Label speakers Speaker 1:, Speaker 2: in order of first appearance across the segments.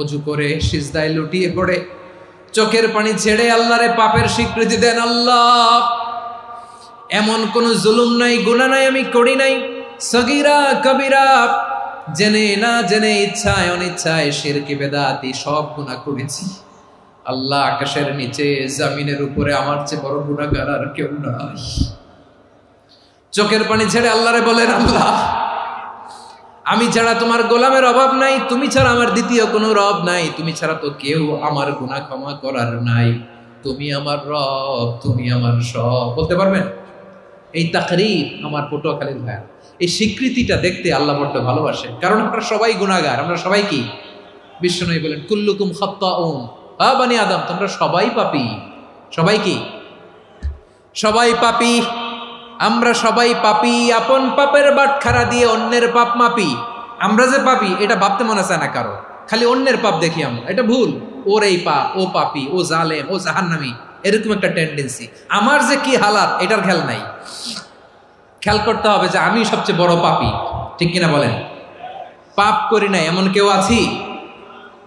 Speaker 1: অজু করে সিজদায় লুটিয়ে পড়ে চোখের পানি ছেড়ে আল্লাহরে পাপের স্বীকৃতি দেন। আল্লাহ, এমন কোন জুলুম নাই, গুনাহ নাই আমি করি নাই, সগীরা কবিরা, জেনে না জেনে, ইচ্ছায় অনিচ্ছায়, শিরকি বেদাতি সব গুনাহ করেছি। আল্লাহ, আকাশের নিচে জমিনের উপরে আমার চেয়ে বড় গুনাহগার আর কেউ নাই। চোখের পানি ছেড়ে আল্লাহরে বলেন, আল্লাহ, আমি ছাড়া তোমার গোলামের অভাব নাই, তুমি ছাড়া আমার দ্বিতীয় কোনো রব নাই, তুমি ছাড়া তো কেউ আমার গুনাহ ক্ষমা করার নাই, তুমি আমার রব, তুমি আমার সব। বলতে পারবেন? এই তাকরীর আমার পটুয়াখালীর ভাইয়া, এই স্বীকৃতিটা দেখতে আল্লাহ বড্ড ভালোবাসেন, কারণ আমরা সবাই গুনাহগার। আমরা সবাই কি? বিশ্বনবী বলেন, কুল্লুকুম খাত্তাউন, বানি আদম, তোমরা সবাই পাপী। সবাই কি? সবাই পাপী। আমরা সবাই পাপী। আপন পাপের বাটখারা দিয়ে অন্যের পাপ মাপি। আমরা যে পাপী এটা ভাবতে মনে চায় না কারো, খালি অন্যের পাপ দেখি আমরা, এটা ভুল। ওর এই পাপ, ও পাপী, ও জালেম, ও জাহান্নামী, এরকম একটা টেন্ডেন্সি। আমার যে কি হালাত এটার খেয়াল নাই। খেয়াল করতে হবে যে আমি সবচেয়ে বড় পাপী, ঠিক কিনা বলেন? পাপ করি নাই এমন কেউ আছি?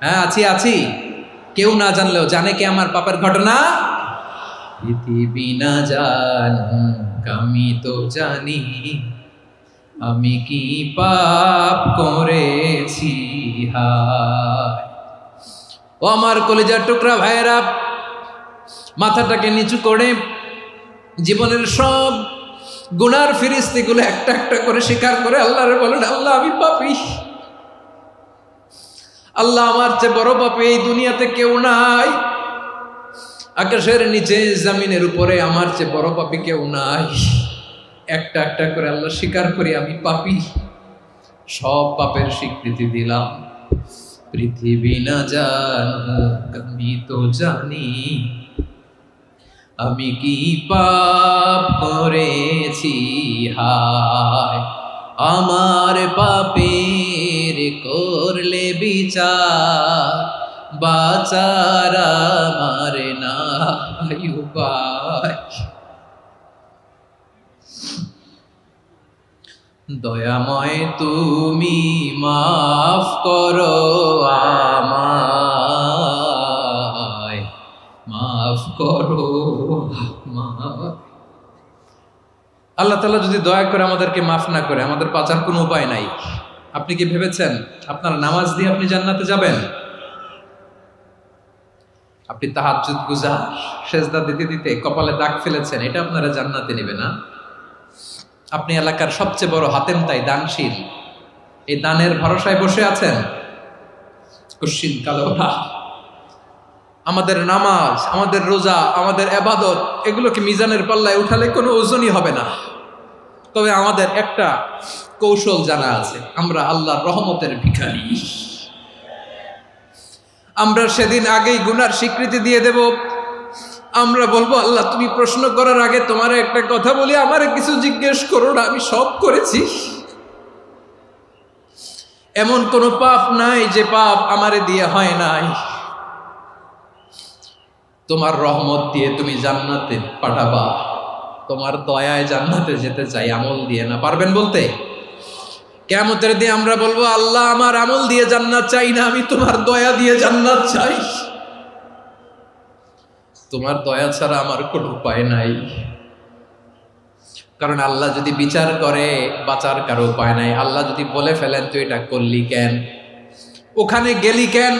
Speaker 1: হ্যাঁ, আছি। কেউ না জানলেও জানে কে আমার পাপের ঘটনা? পৃথিবী না জানুক আমি তো জানি, আমি কি পাপ করেছি। হায় ও আমার কলিজার টুকরা ভাইয়েরা, মাথাটাকে নিচু করে জীবনের সব গুনার ফিরিস্তিগুলো একটা একটা করে স্বীকার করে আল্লাহরে বলেন, আল্লাহ, আমি পাপী। আল্লাহ, আমার চেয়ে বড় পাপী এই দুনিয়াতে কেউ নাই। আকাশের নিচে জমিনের উপরে আমার চেয়ে বড় পাপী কেউ নাই। একটা একটা করে আল্লাহ স্বীকার করি আমি পাপী। সব পাপের স্বীকৃতি দিলাম। পৃথিবী না জানুক আমি তো জানি, আমি কি পাপ করেছি। হায় আমার পাপের করলে বিচার, বাঁচার আমার নাই উপায়। দয়াময় তুমি মাফ করো আমায়, মাফ করো আমায়। আল্লাহ তাআলা যদি দয়া করে আমাদেরকে মাফ না করে, আমাদের বাঁচার কোনো উপায় নাই। আপনি কি ভেবেছেন আপনার নামাজ দিয়ে আপনি জান্নাতে যাবেন? আপনি তাহাজ্জুদ গুজার, সেজদা দিতে দিতে কপালে দাগ ফেলেছেন, এটা আপনারা জান্নাতে নেবে না? আপনি এলাকার সবচেয়ে বড় হাতেম তাই, দানশীল, এই দানের ভরসায় বসে আছেন, কুশ্চিন কালো না। আমাদের নামাজ, আমাদের রোজা, আমাদের ইবাদত, এগুলোকে মিজানের পাল্লায় উঠালে কোনো ওজনই হবে না। তবে আমাদের একটা কৌশল জানা আছে, আমরা আল্লাহর রহমতের ভিখারি। আমরা সেদিন আগেই গুনার স্বীকৃতি দিয়ে দেব। আমরা বলবো, আল্লাহ, তুমি প্রশ্ন করার আগে তোমার একটা কথা বলি, আমারে কিছু জিজ্ঞেস করো না, আমি সব করেছি। এমন কোন পাপ নাই যে পাপ আমারে দিয়ে হয় নাই। তোমার রহমত দিয়ে তুমি জান্নাতে পাঠাবা, তোমার দয়ায় জান্নাতে যেতে চাই, আমল দিয়ে না। পারবেন বলতে? কিয়ামতের দিন আমরা বলবো, আল্লাহ, আমার আমল দিয়ে জান্নাত চাই না, আমি তোমার দয়া দিয়ে জান্নাত চাই। তোমার দয়া ছাড়া আমার কোনো উপায় নাই। কারণ আল্লাহ যদি বিচার করে, বাঁচার কারো উপায় নাই। আল্লাহ যদি বলে ফেলেন তুই এটা করলি কেন, ওখানে গেলি কেন,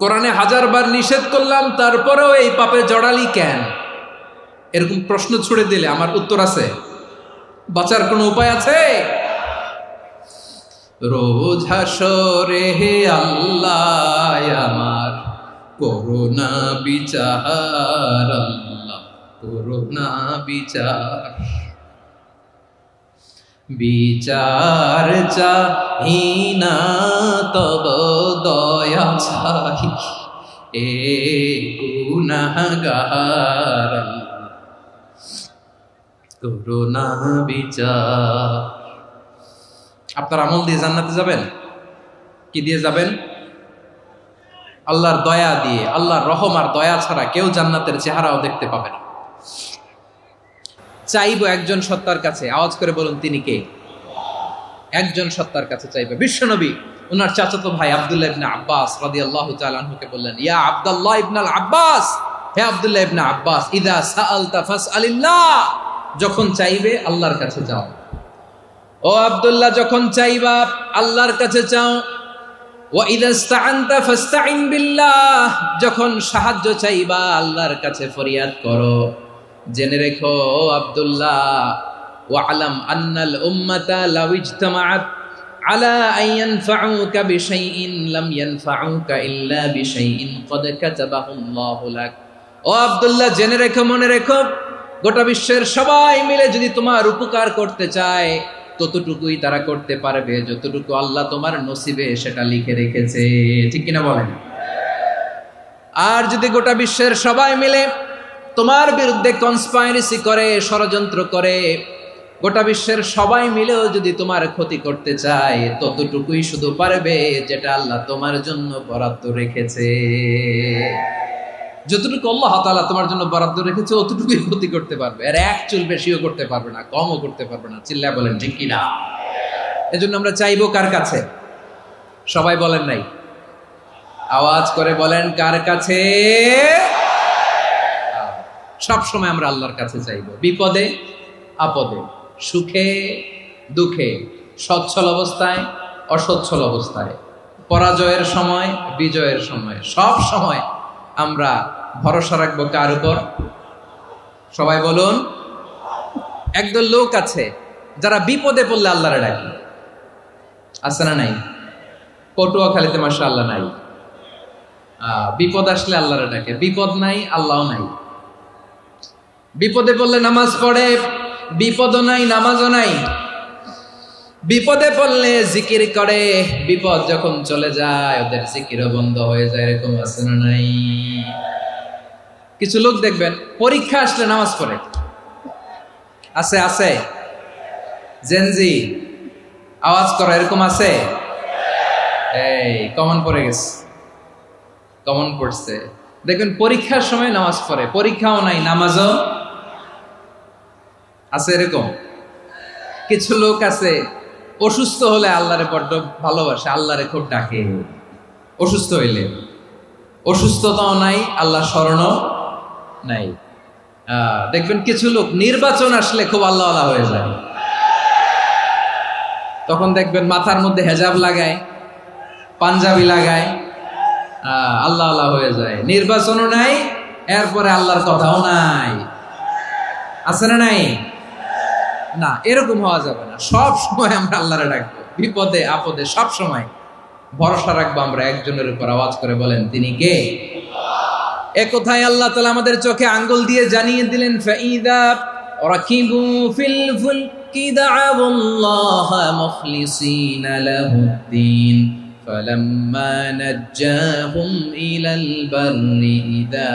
Speaker 1: কোরআনে 1000 বার নিষেধ করলাম তারপরেও এই পাপে জড়ালি কেন, এরকম প্রশ্ন ছুড়ে দিলে আমার উত্তর আছে? বাঁচার কোনো উপায় আছে? রোজ হাসরে হে আল্লাহ আমার করুণা বিচার, আল্লাহ করুণা বিচার। বিচার চাহি না তব দয়া চাহি, এ গুনাহগার, আল্লাহ করুণা বিচার। আপনার আমল দিয়ে জান্নাতে যাবেন? কি দিয়ে যাবেন? আল্লাহর দয়া দিয়ে। আল্লাহর রহম আর দয়া ছাড়া কেউ জান্নাতের চেহারাও দেখতে পাবে না। চাইবো একজন সত্তার কাছে, আওয়াজ করে বলুন তিনি কে? একজন সত্তার কাছে চাইবে, বিশ্বনবী ওনার চাচাতো ভাই আব্দুল্লাহ ইবনে আব্বাস রাদিয়াল্লাহু তাআলা আনহুকে বললেন, ইয়া আব্দুল্লাহ ইবনে আব্বাস, হে আব্দুল্লাহ ইবনে আব্বাস, ইযা সাআলতা ফাসআলিল্লাহ, যখন চাইবে আল্লাহর কাছে যাও। ও আব্দুল্লাহ, যখন চাইবা আল্লাহর কাছে চাও। ওয়া ইযা ইসতাআনতা ফাসতাইন বিল্লাহ, যখন সাহায্য চাইবা আল্লাহর কাছে ফরিয়াদ করো। জেনে রেখো আব্দুল্লাহ, ওয়া'লাম আন্নাল উম্মাতা লাউ ইজতামাআত আলা আন ইয়ানফাউকা বিশাইইন লাম ইয়ানফাউকা ইল্লা বিশাইইন ক্বাদ কাতাবাহু আল্লাহু লাক। ও আব্দুল্লাহ, জেনে রেখো, মনে রেখো, গোটা বিশ্বের সবাই মিলে যদি তোমার উপকার করতে চায় ততটুকুই তারা করতে পারবে যতটুকু আল্লাহ তোমার নসিবে সেটা লিখে রেখেছে। ঠিক কিনা বলেন? আর যদি গোটা বিশ্বের সবাই মিলে তোমার বিরুদ্ধে কনস্পাইরেসি করে, ষড়যন্ত্র করে, গোটা বিশ্বের সবাই মিলেও যদি তোমার ক্ষতি করতে চায় ততটুকুই শুধু পারবে যেটা আল্লাহ তোমার জন্য বরাদ্দ রেখেছে। যতটুকু আল্লাহ তাআলা তোমার জন্য বরাদ্দ রেখেছে অতটুকুই ক্ষতি করতে পারবে, আর এক চুল বেশিও করতে পারবে না, কমও করতে পারবে না। চিল্লায় বলেন ঠিক কিনা? এজন্য আমরা চাইবো কার কাছে? সবাই বলেন নাই, আওয়াজ করে বলেন কার কাছে? সব সময় আমরা আল্লাহর কাছে চাইবো, বিপদে আপদে, সুখে দুঃখে, সচ্ছল অবস্থায় অসচ্ছল অবস্থায়, পরাজয়ের সময় বিজয়ের সময়, সব সময় আমরা ভরসা রাখবো কার উপর? সবাই বলুন। একদল লোক আছে যারা বিপদে পড়লে আল্লাহরে ডাকে, আছে না নাই? পটুয়াখালীতে মাশাআল্লাহ নাই। বিপদ আসলে আল্লাহরে ডাকে, বিপদ নাই আল্লাহও নাই। বিপদে পড়লে নামাজ পড়ে, বিপদও নাই নামাজও নাই। বিপদে পড়লে জিকির করে, বিপদ যখন চলে যায় ওদের জিকিরও বন্ধ হয়ে যায়। এরকম আছে না নাই? কিছু লোক দেখবেন পরীক্ষা আসলে নামাজ পড়ে, আছে আছে। জেনজি আওয়াজ করো, এরকম আছে? এই কমন পড়ে গেছে, কমন পড়ছে। দেখবেন পরীক্ষার সময় নামাজ পড়ে, পরীক্ষাও নাই নামাজও আছে। এরকম কিছু লোক আছে অসুস্থ হলে আল্লাহরে বড্ড ভালোবাসে, আল্লাহরে খুব ডাকে। অসুস্থ হইলে অসুস্থতাও নাই, আল্লাহ স্মরণও নাই। দেখবেন কিছু লোক নির্বাচন আসলে খুব আল্লাহ আল্লাহ হয়ে যায়, তখন দেখবেন মাথার মধ্যে হেজাব লাগায়, পাঞ্জাবি লাগায়, আল্লাহ আল্লাহ হয়ে যায়। নির্বাচনও নাই, এরপরে আল্লাহর কথাও নাই। আছে না নাই? না, এরকম হওয়া যাবে না। সব সময় আমরা আল্লাহরে ডাকবো, বিপদে আপদে সব সময় ভরসা রাখবো আমরা একজনের উপর। আওয়াজ করে বলেন তিনি কে? এ কথায় আল্লাহ তাআলা আমাদের চোখে আঙ্গুল দিয়ে জানিয়ে দিলেন, ফাইদা রাকিবু ফিল ফুলকি দা'আউল্লাহা মুখলিসিনা লাহুদ্দিন ফালাম্মা নাজ্জাহুম ইলাল বাররি ইযা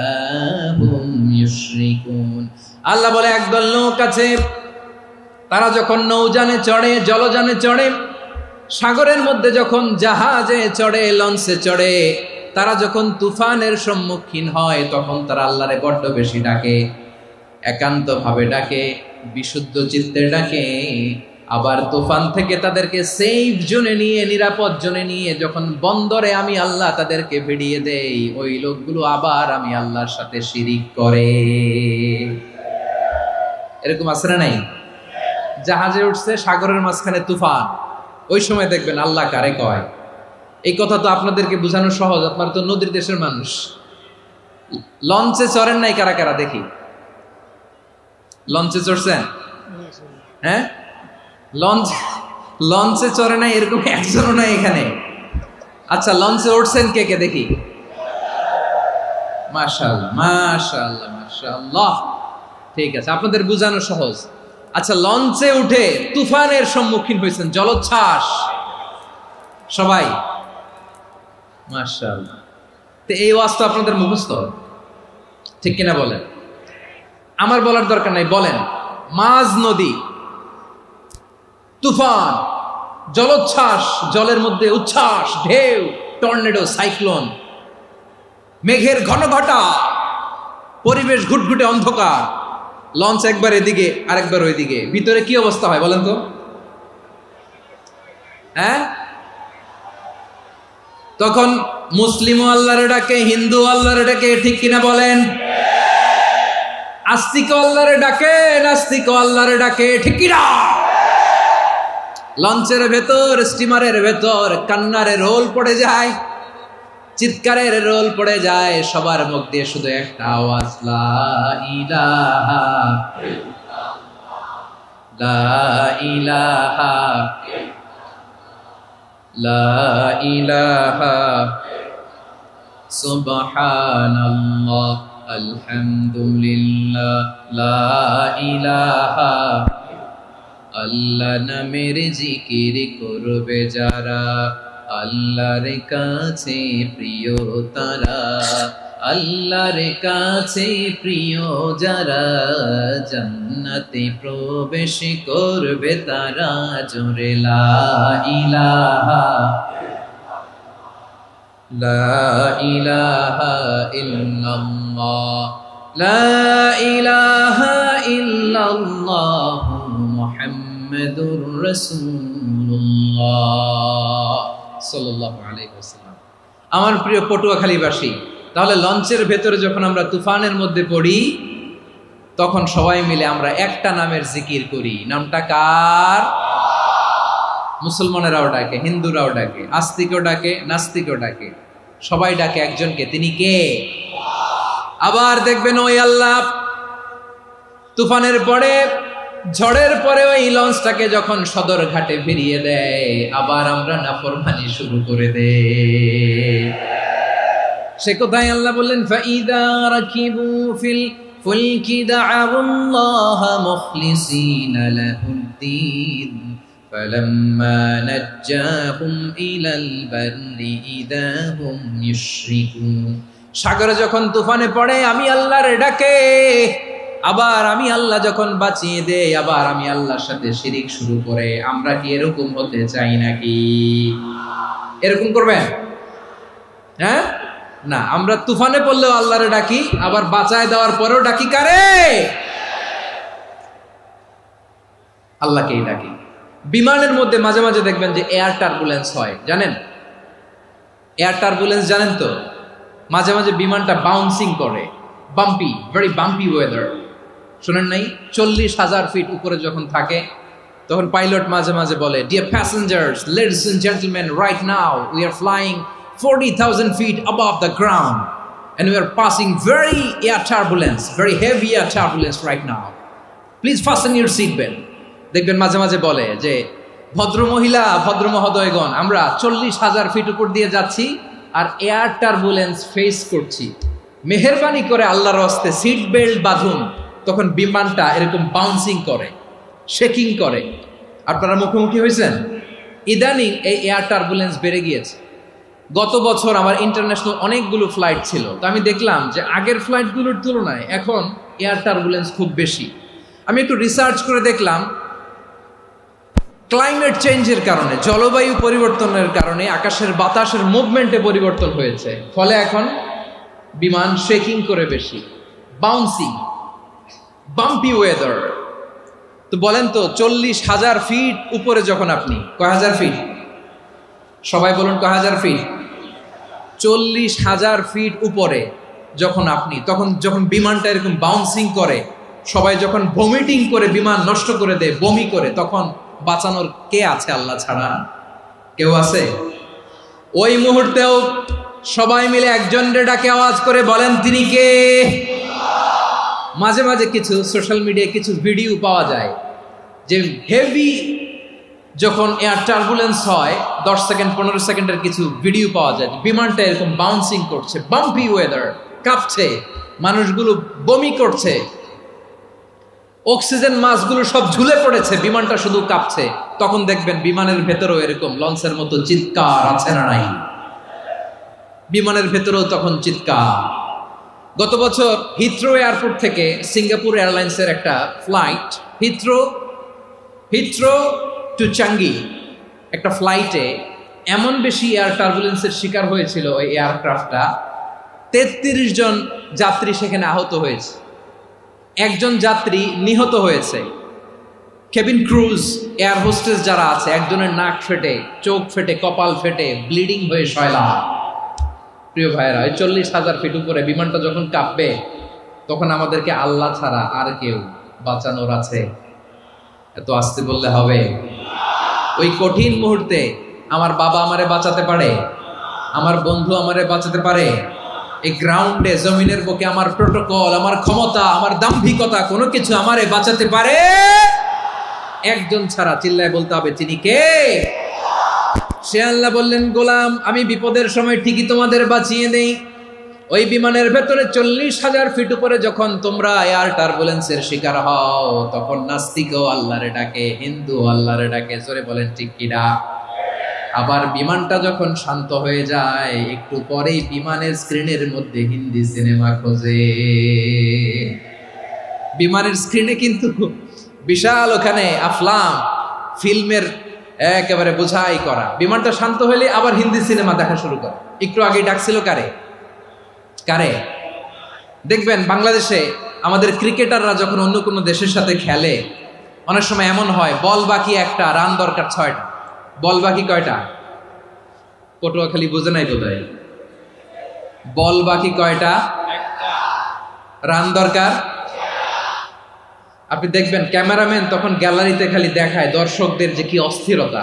Speaker 1: হুম ইউশরিকুন। আল্লাহ বলে একদল লোক আছে, তারা যখন নৌযানে চড়ে, জলযানে চড়ে, সাগরের মধ্যে যখন জাহাজে চড়ে, লঞ্চে চড়ে, তারা যখন তুফানের সম্মুখীন হয় তখন তারা আল্লাহরে বড্ড বেশি ডাকে, একান্ত ভাবে ডাকে, বিশুদ্ধ চিত্তে ডাকে। আবার তুফান থেকে তাদেরকে সেফ জোনে নিয়ে, নিরাপদ জোনে নিয়ে যখন বন্দরে আমি আল্লাহ তাদেরকে ভিড়িয়ে দেই, ওই লোকগুলো আবার আমি আল্লাহর সাথে শিরিক করে। এরকম আছে না নাই? জাহাজে উঠছে, সাগরের মাঝখানে তুফান, ওই সময় দেখবেন আল্লাহ কারে কয়। এই কথা তো আপনাদেরকে বোঝানো সহজ, আপনারা তো নদীর দেশের মানুষ। লঞ্চে চড়েন নাই কারা কারা? দেখি, লঞ্চে চড়ছেন? হ্যাঁ, লঞ্চে চড়ে নাই এরকম একজনও নাই এখানে। আচ্ছা, লঞ্চে উঠছেন কে কে? দেখি। মাশাআল্লাহ মাশাআল্লাহ মাশাআল্লাহ, ঠিক আছে, আপনাদের বোঝানো সহজ। আচ্ছা, লঞ্চে উঠে তুফানের সম্মুখীন হয়েছেন, জলোচ্ছ্বাস, সবাই? মাশাআল্লাহ। তো এই ওয়াজ তো আপনাদের মুখস্থ, ঠিক কিনা বলেন? আমার বলার দরকার নাই, বলেন। মাঝ নদী, তুফান, জলোচ্ছ্বাস, জলের মধ্যে উচ্ছ্বাস, ঢেউ, টর্নেডো, সাইক্লোন, মেঘের ঘনঘটা, পরিবেশ ঘুটঘুটে অন্ধকার, লঞ্চ একবার এদিকে আরেকবার ওইদিকে, ভিতরে কি অবস্থা হয় বলেন তো? হ্যাঁ, তখন মুসলিমও আল্লাহরে ডাকে, হিন্দু আল্লাহরে ডাকে, ঠিক কিনা বলেন? আস্তিক আল্লাহরে ডাকে, নাস্তিক আল্লাহরে ডাকে, ঠিক কিনা? লঞ্চের ভেতর, স্টিমারের ভেতর কান্নারে রোল পড়ে যায়, চিৎকারের রোল পড়ে যায়, সবার মুখ দিয়ে শুধু একটা আওয়াজ, লা ইলাহা লা ইলাহা লা ইলাহা সুবহানাল্লাহ আলহামদুলিল্লাহ লা ইলাহা। আল্লাহ নামের জিকির করবে যারা, আল্লাহর কাছে প্রিয় তারা, আল্লাহর কাছে প্রিয় যারা, জান্নাতে প্রবেশ করবে তারা, জোরে লা ইলাহা লা ইলাহা ইল্লাল্লাহ লা ইলাহা ইল্লাল্লাহ মুহাম্মাদুর রাসূলুল্লাহ সাল্লাল্লাহু আলাইহি ওয়াসাল্লাম। আমার প্রিয় পটুয়াখালীবাসী, তাহলে লঞ্চের ভেতরে যখন আমরা তুফানের মধ্যে পড়ি, তখন সবাই মিলে আমরা একটা নামের জিকির করি। নামটা কার? মুসলমানেরাও ডাকে, হিন্দুরাও ডাকে, আস্তিকও ডাকে, নাস্তিকও ডাকে, সবাই ডাকে একজনকে, তিনি কে? আবার দেখবেন ওই আল্লাহ তুফানের পরে, ঝড়ের পরে ওই লঞ্চটাকে যখন সদর ঘাটে ফিরিয়ে দেয়, আবার আমরা নাফরমানি শুরু করে দেই। সে কোথায়? আল্লাহ বললেন, ফাইদা রাকিবু ফিল ফুলকি দা'আউল্লাহা মুখলিসিনা লাহুদ্দীন ফালাম্মা নাজ্জাহুম ইলাল বাররি ইযা হুম ইউশরিকুন। সাগরে যখন তুফানে পড়ে আমি আল্লাহর ডাকে, আবার আমি আল্লাহ যখন বাঁচিয়ে দেই, আবার আমি আল্লাহর সাথে শিরিক শুরু করে। আমরা কি এরকম হতে চাই নাকি? এরকম করবেন? হ্যাঁ না, আমরা তুফানে পড়লেও আল্লাহরে ডাকি, আবার বাঁচায় দেওয়ার পরেও ডাকি কারে? আল্লাহকেই ডাকি। বিমানের মধ্যে মাঝে মাঝে দেখবেন যে এয়ার টার্বুলেন্স হয়, জানেন? এয়ার টার্বুলেন্স জানেন তো? মাঝে মাঝে বিমানটা বাউন্সিং করে, বাম্পি, ভেরি বাম্পি ওয়েদার। শোনেন নাই? 40,000 ফিট উপরে যখন থাকে, তখন পাইলট মাঝে মাঝে বলে, dear passengers, ladies and gentleman, right now we are flying 40,000 feet above the ground and we are passing very air turbulence, very heavy air turbulence right now. Please fasten your seat belt. দেখবেন মাঝে মাঝে বলে যে, ভদ্র মহিলা, ভদ্র মহোদয়গণ, আমরা 40,000 ফিট উপর দিয়ে যাচ্ছি আর এয়ার টার্বুলেন্স ফেস করছি, মেহেরবানি করে আল্লাহর হস্তে সিট বেল্ট বাঁধুন। তখন বিমানটা এরকম বাউন্সিং করে, শেকিং করে। আপনারা মুখোমুখি হয়েছেন? ইদানিং এই এয়ার টার্বুলেন্স বেড়ে গিয়েছে। গত বছর আমার ইন্টারন্যাশনাল অনেকগুলো ফ্লাইট ছিল, তো আমি দেখলাম যে আগের ফ্লাইটগুলোর তুলনায় এখন এয়ার টার্বুলেন্স খুব বেশি। আমি একটু রিসার্চ করে দেখলাম, ক্লাইমেট চেঞ্জের কারণে, জলবায়ু পরিবর্তনের কারণে আকাশের বাতাসের মুভমেন্টে পরিবর্তন হয়েছে, ফলে এখন বিমান শেকিং করে বেশি, বাউন্সিং, বাম্পি ওয়েদার। তো বলেন তো, 40,000 ফিট উপরে যখন আপনি, কয় হাজার ফিট? সবাই বলুন কয় হাজার ফিট? 40,000 ফিট উপরে যখন আপনি, তখন যখন বিমানটা এরকম বাউন্সিং করে, সবাই যখন ভমিটিং করে বিমান নষ্ট করে দেয়, বমি করে, তখন বাঁচানোর কে আছে আল্লাহ ছাড়া? কেউ আছে? ওই মুহূর্তেও সবাই মিলে একজনের ডাকে আওয়াজ করে বলেন, তিনি কে? মাঝে মাঝে কিছু সোশ্যাল মিডিয়ায় কিছু ভিডিও পাওয়া যায় যে হেভি যখন এয়ার টার্বুলেন্স হয়, 10 সেকেন্ড 15 সেকেন্ডের কিছু ভিডিও পাওয়া যায়, বিমানটা এরকম বাউন্সিং করছে, বাম্পি ওয়েদার, কাঁপছে, মানুষগুলো বমি করছে, অক্সিজেন মাস্কগুলো সব ঝুলে পড়েছে, বিমানটা শুধু কাঁপছে। তখন দেখবেন বিমানের ভেতরেও এরকম লঞ্চের মতো চিৎকার আছে না নাই? বিমানের ভেতরেও তখন চিৎকার। গত বছর হিথ্রো এয়ারপোর্ট থেকে সিঙ্গাপুর এয়ারলাইন্সের একটা ফ্লাইট, হিথ্রো টু চাঙ্গি, একটা ফ্লাইটে এমন বেশি এয়ার টার্বুলেন্সের শিকার হয়েছিল ওই এয়ারক্রাফটটা, 33 জন যাত্রী সেখানে আহত হয়েছে, একজন যাত্রী নিহত হয়েছে। কেবিন ক্রুজ, এয়ার হোস্টেস যারা আছে, একজনের নাক ফেটে, চোখ ফেটে, কপাল ফেটে, ব্লিডিং হয়ে শয়লা। প্রিয় ভাইয়েরা, 40,000 ফিট উপরে বিমানটা যখন কাঁপবে, তখন আমাদেরকে আল্লাহ ছাড়া আর কেউ বাঁচানোর আছে? এত আসতে বললে হবে? ওই কঠিন মুহূর্তে আমার বাবা আমারে বাঁচাতে পারে, আমার বন্ধু আমারে বাঁচাতে পারে? এই গ্রাউন্ডে, জমিনের বুকে আমার প্রোটোকল, আমার ক্ষমতা, আমার দাম্ভিকতা, কোনো কিছু আমারে বাঁচাতে পারে? একজন ছাড়া। চিল্লায় বলতে হবে, তিনি কে? সে আল্লাহ বললেন, গোলাম, আমি বিপদের সময় ঠিকই তোমাদের বাঁচিয়ে দেই। ওই বিমানের ভেতরে 40,000 ফিট উপরে যখন তোমরা এয়ার টার্বুলেন্সের শিকার হও, তখন নাস্তিকও আল্লাহরে ডাকে, হিন্দু আল্লাহরে ডাকে। জোরে বলেন ঠিক কিনা? আবার বিমানটা যখন শান্ত হয়ে যায়, একটু পরেই বিমানের স্ক্রিনের মধ্যে হিন্দি সিনেমা খোঁজে। বিমানের স্ক্রিনে কিন্তু বিশাল ওখানে আফলাম ফিল্মের একেবারে বোঝাই করা। বিমানটা শান্ত হলে আবার হিন্দি সিনেমা দেখা শুরু করে। একটু আগে ডাকছিল কারে? কারে? দেখবেন বাংলাদেশে আমাদের ক্রিকেটাররা যখন অন্য কোনো দেশের সাথে খেলে, অনেক সময় এমন হয়, বল বাকি একটা, রান দরকার 6টা। বল বাকি কয়টা? পটুয়াখালী বুঝে নাই বোধহয়। বল বাকি কয়টা? রান দরকার। আপনি দেখবেন ক্যামেরাম্যান তখন গ্যালারিতে খালি দেখায় দর্শকদের যে কি অস্থিরতা।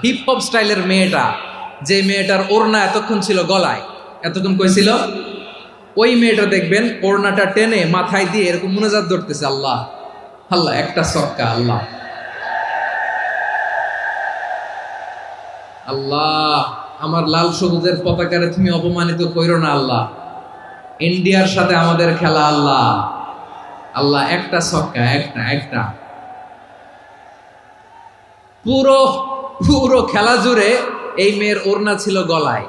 Speaker 1: হিপ হপ স্টাইলের মেয়েটা, যে মেয়েটার ওড়না এতক্ষণ ছিল গলায়, এতক্ষণ কই ছিল, ওই মেয়েটা দেখবেন ওড়নাটা টেনে মাথায় দিয়ে এরকম মুনাজাত ধরতেছে, আল্লাহ আল্লাহ, একটা ছক্কা, আল্লাহ আল্লাহ, আমার লাল সবুজের পতাকারে তুমি অপমানিত কইরো না আল্লাহ, ইন্ডিয়ার সাথে আমাদের খেলা, আল্লাহ আল্লাহ, একটা ছক্কা, একটা। পুরো খেলা জুড়ে এই মেয়ের ওড়না ছিল গলায়,